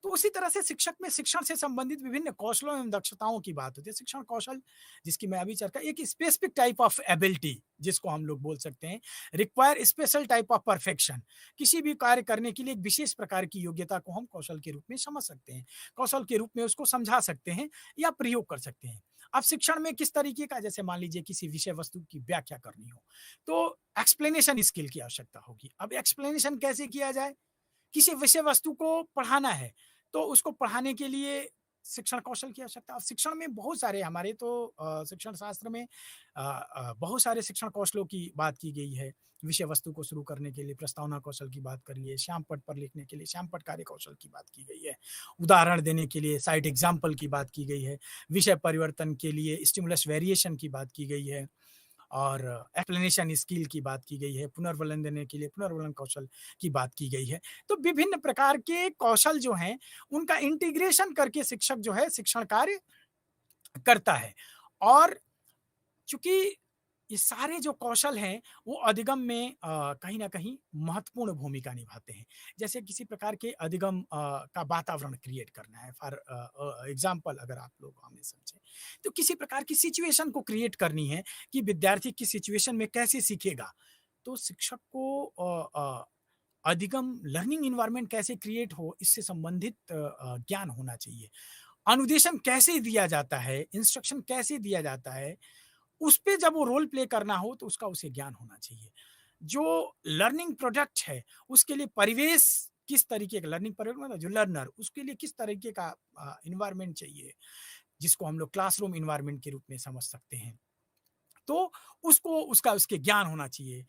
तो उसी तरह से शिक्षक में शिक्षण से संबंधित विभिन्न कौशलों एवं दक्षताओं की बात होती है। शिक्षण कौशल जिसकी मैं अभी चर्चा एक स्पेसिफिक टाइप ऑफ एबिलिटी जिसको हम लोग बोल सकते हैं, require special type of perfection. किसी भी कार्य करने के लिए एक विशेष प्रकार की योग्यता को हम कौशल के रूप में समझ सकते हैं। कौशल के रूप में उसको समझा सकते हैं या प्रयोग कर सकते हैं। अब शिक्षण में किस तरीके का, जैसे मान लीजिए किसी विषय वस्तु की व्याख्या करनी हो, तो एक्सप्लेनेशन स्किल की आवश्यकता होगी। अब एक्सप्लेनेशन कैसे किया जाए? किसी विषय वस्तु को पढ़ाना है, तो उसको पढ़ाने के लिए शिक्षण कौशल की आवश्यकता। अब शिक्षण में बहुत सारे हमारे तो शिक्षण शास्त्र में बहुत सारे शिक्षण कौशलों की बात की गई है। विषय वस्तु को शुरू करने के लिए प्रस्तावना कौशल की बात करी है, श्यामपट्ट पर लिखने के लिए श्यामपट्ट कार्य कौशल की बात की गई है, उदाहरण देने के लिए साइट एग्जाम्पल की बात की गई है, विषय परिवर्तन के लिए स्टिमुलस वेरिएशन की बात की गई है, और एक्सप्लेनेशन स्किल की बात की गई है, पुनर्वलन देने के लिए पुनर्वलन कौशल की बात की गई है। तो विभिन्न प्रकार के कौशल जो हैं, उनका इंटीग्रेशन करके शिक्षक जो है शिक्षण कार्य करता है। और चूँकि ये सारे जो कौशल हैं, वो अधिगम में कहीं न कहीं महत्वपूर्ण भूमिका निभाते हैं। जैसे किसी प्रकार के अधिगम का वातावरण क्रिएट करना है, फॉर एग्ज़ाम्पल अगर आप लोग हमें समझें, तो किसी प्रकार की सिचुएशन को क्रिएट करनी है कि विद्यार्थी किस सिचुएशन में कैसे सीखेगा। तो शिक्षक को अधिगम लर्निंग एनवायरनमेंट कैसे क्रिएट हो, इससे संबंधित ज्ञान होना चाहिए। अनुदेशन कैसे दिया जाता है, इंस्ट्रक्शन कैसे दिया जाता है, उस पे जब वो रोल प्ले करना हो तो उसका उसे ज्ञान होना चाहिए। जो लर्निंग प्रोडक्ट है, उसके लिए परिवेश किस तरीके का, लर्निंग प्रोडक्ट मतलब जो लर्नर, उसके लिए किस तरीके का एनवायरनमेंट चाहिए, जिसको हम लोग क्लासरूम एनवायरनमेंट के रूप में समझ सकते हैं। तो उसको उसका उसके ज्ञान होना चाहिए,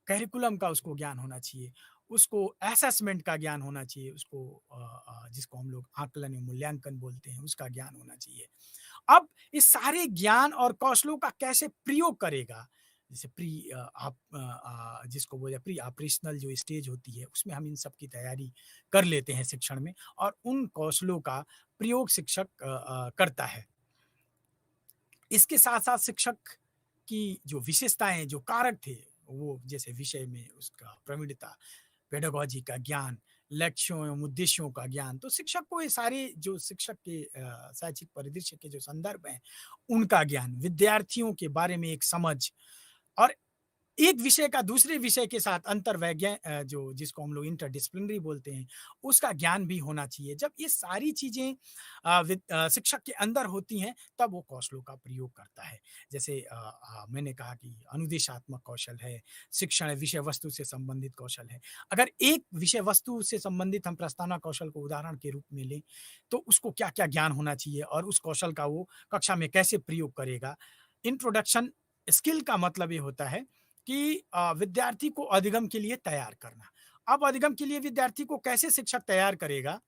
करिकुलम का उसको ज्ञान होना चाहिए, उसको असेसमेंट का ज्ञान होना चाहिए, उसको जिसको हम लोग आकलन या मूल्यांकन बोलते हैं, उसका ज्ञान होना चाहिए। अब इस सारे ज्ञान और कौशलों का कैसे प्रयोग करेगा, जैसे जिसको बोले प्री ऑपरेशनल जो स्टेज होती है, उसमें हम इन सब की तैयारी कर लेते हैं शिक्षण में, और उन कौशलों का प्रयोग शिक्षक करता है। इसके साथ-साथ शिक्षक की जो विशेषताएँ, जो कारक थे, वो जैसे विषय में उसका प्रवीणता, पेडागॉजी का ज्ञान, लक्ष्यों एवं उद्देश्यों का ज्ञान, तो शिक्षक को ये सारे जो शिक्षक के शैक्षिक परिदृश्य के जो संदर्भ हैं, उनका ज्ञान, विद्यार्थियों के बारे में एक समझ, और एक विषय का दूसरे विषय के साथ जो जिसको हम लोग इंटरडिसिप्लिनरी बोलते हैं, उसका ज्ञान भी होना चाहिए। जब ये सारी चीज़ें शिक्षक के अंदर होती हैं, तब वो कौशलों का प्रयोग करता है। जैसे मैंने कहा कि अनुदेशात्मक कौशल है, शिक्षण विषय वस्तु से संबंधित कौशल है। अगर एक विषय वस्तु से संबंधित हम प्रस्तावना कौशल को उदाहरण के रूप में लें, तो उसको क्या-क्या ज्ञान होना चाहिए और उस कौशल का वो कक्षा में कैसे प्रयोग करेगा। इंट्रोडक्शन स्किल का मतलब ये होता है कि विद्यार्थी को अधिगम के लिए तैयार करना। अब अधिगम के लिए विद्यार्थी को कैसे शिक्षक तैयार करेगा,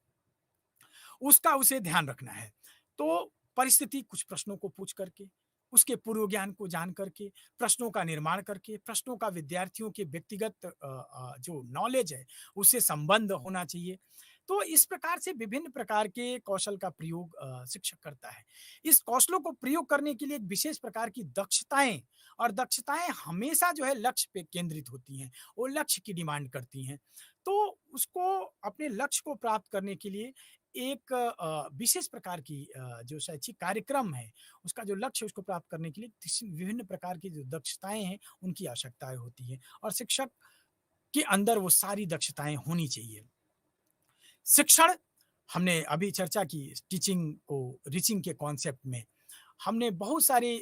उसका उसे ध्यान रखना है। तो परिस्थिति कुछ प्रश्नों को पूछ करके, उसके पूर्व ज्ञान को जान करके, प्रश्नों का निर्माण करके, प्रश्नों का विद्यार्थियों के व्यक्तिगत जो नॉलेज है, उससे संबंध होना चाहिए। तो इस प्रकार से विभिन्न प्रकार के कौशल का प्रयोग शिक्षक करता है। इस कौशलों को प्रयोग करने के लिए एक विशेष प्रकार की दक्षताएँ, और दक्षताएँ हमेशा जो है लक्ष्य पे केंद्रित होती हैं, वो लक्ष्य की डिमांड करती हैं। तो उसको अपने लक्ष्य को प्राप्त करने के लिए एक विशेष प्रकार की जो शैक्षिक कार्यक्रम है, उसका जो लक्ष्य है उसको प्राप्त करने के लिए विभिन्न प्रकार की जो दक्षताएँ हैं, उनकी आवश्यकताएँ होती हैं, और शिक्षक के अंदर वो सारी दक्षताएँ होनी चाहिए। शिक्षण हमने अभी चर्चा की, टीचिंग को रीचिंग के कॉन्सेप्ट में हमने बहुत सारे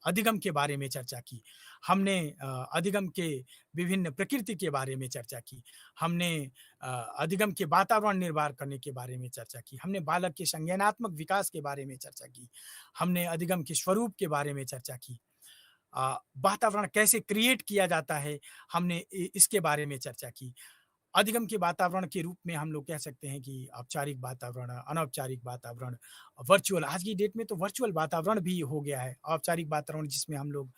अधिगम के बारे में चर्चा की। हमने अधिगम के विभिन्न प्रकृति के बारे में चर्चा की। हमने अधिगम के वातावरण निर्माण करने के बारे में चर्चा की। हमने बालक के संज्ञानात्मक विकास के बारे में चर्चा की। हमने अधिगम के स्वरूप के बारे में चर्चा की। वातावरण कैसे क्रिएट किया जाता है, हमने इसके बारे में चर्चा की। अधिगम के वातावरण के रूप में हम लोग कह सकते हैं कि औपचारिक वातावरण, अनौपचारिक वातावरण, वर्चुअल, आज की डेट में तो वर्चुअल वातावरण भी हो गया है। औपचारिक वातावरण जिसमें हम लोग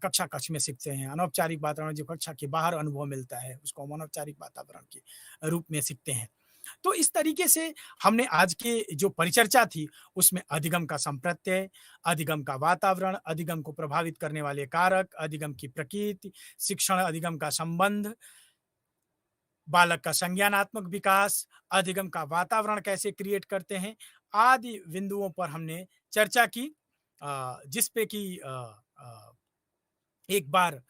कक्षा कक्ष में सीखते हैं, अनौपचारिक वातावरण जो कक्षा के बाहर अनुभव मिलता है, उसको हम अनौपचारिक वातावरण के रूप में सीखते हैं। तो इस तरीके से हमने आज के जो परिचर्चा थी, उसमें अधिगम का संप्रत्यय, अधिगम का वातावरण, अधिगम को प्रभावित करने वाले कारक, अधिगम की प्रकृति, शिक्षण अधिगम का संबंध, बालक का संज्ञानात्मक विकास, अधिगम का वातावरण कैसे क्रिएट करते हैं, आदि बिंदुओं पर हमने चर्चा की। जिस पे कि एक बार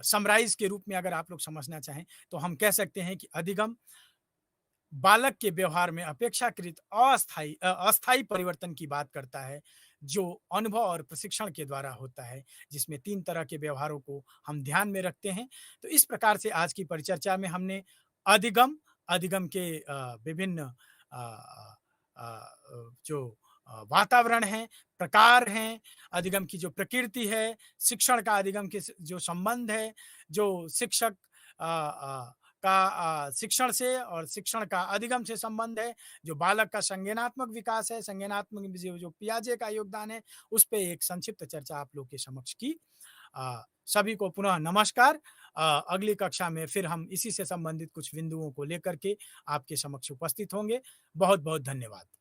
समराइज़ के रूप में अगर आप लोग समझना चाहें, तो हम कह सकते हैं कि अधिगम बालक के व्यवहार में अपेक्षाकृत अस्थायी परिवर्तन की बात करता है, जो अनुभव और प्रशिक्षण के द्वारा होता है, जिसमें 3 तरह के व्यवहारों को हम ध्यान में रखते हैं। तो इस प्रकार से आज की परिचर्चा में हमने अधिगम, अधिगम के विभिन्न जो वातावरण हैं, प्रकार हैं, अधिगम की जो प्रकृति है, शिक्षण का अधिगम के स जो संबंध है, जो शिक्षक का शिक्षण से और शिक्षण का अधिगम से संबंध है, जो बालक का संज्ञानात्मक विकास है, संज्ञानात्मक में जो पियाजे का योगदान है, उस पे एक संक्षिप्त चर्चा आप लोग के समक्ष की। सभी को पुनः नमस्कार। अगली कक्षा में फिर हम इसी से संबंधित कुछ बिंदुओं को लेकर के आपके समक्ष उपस्थित होंगे। बहुत-बहुत धन्यवाद।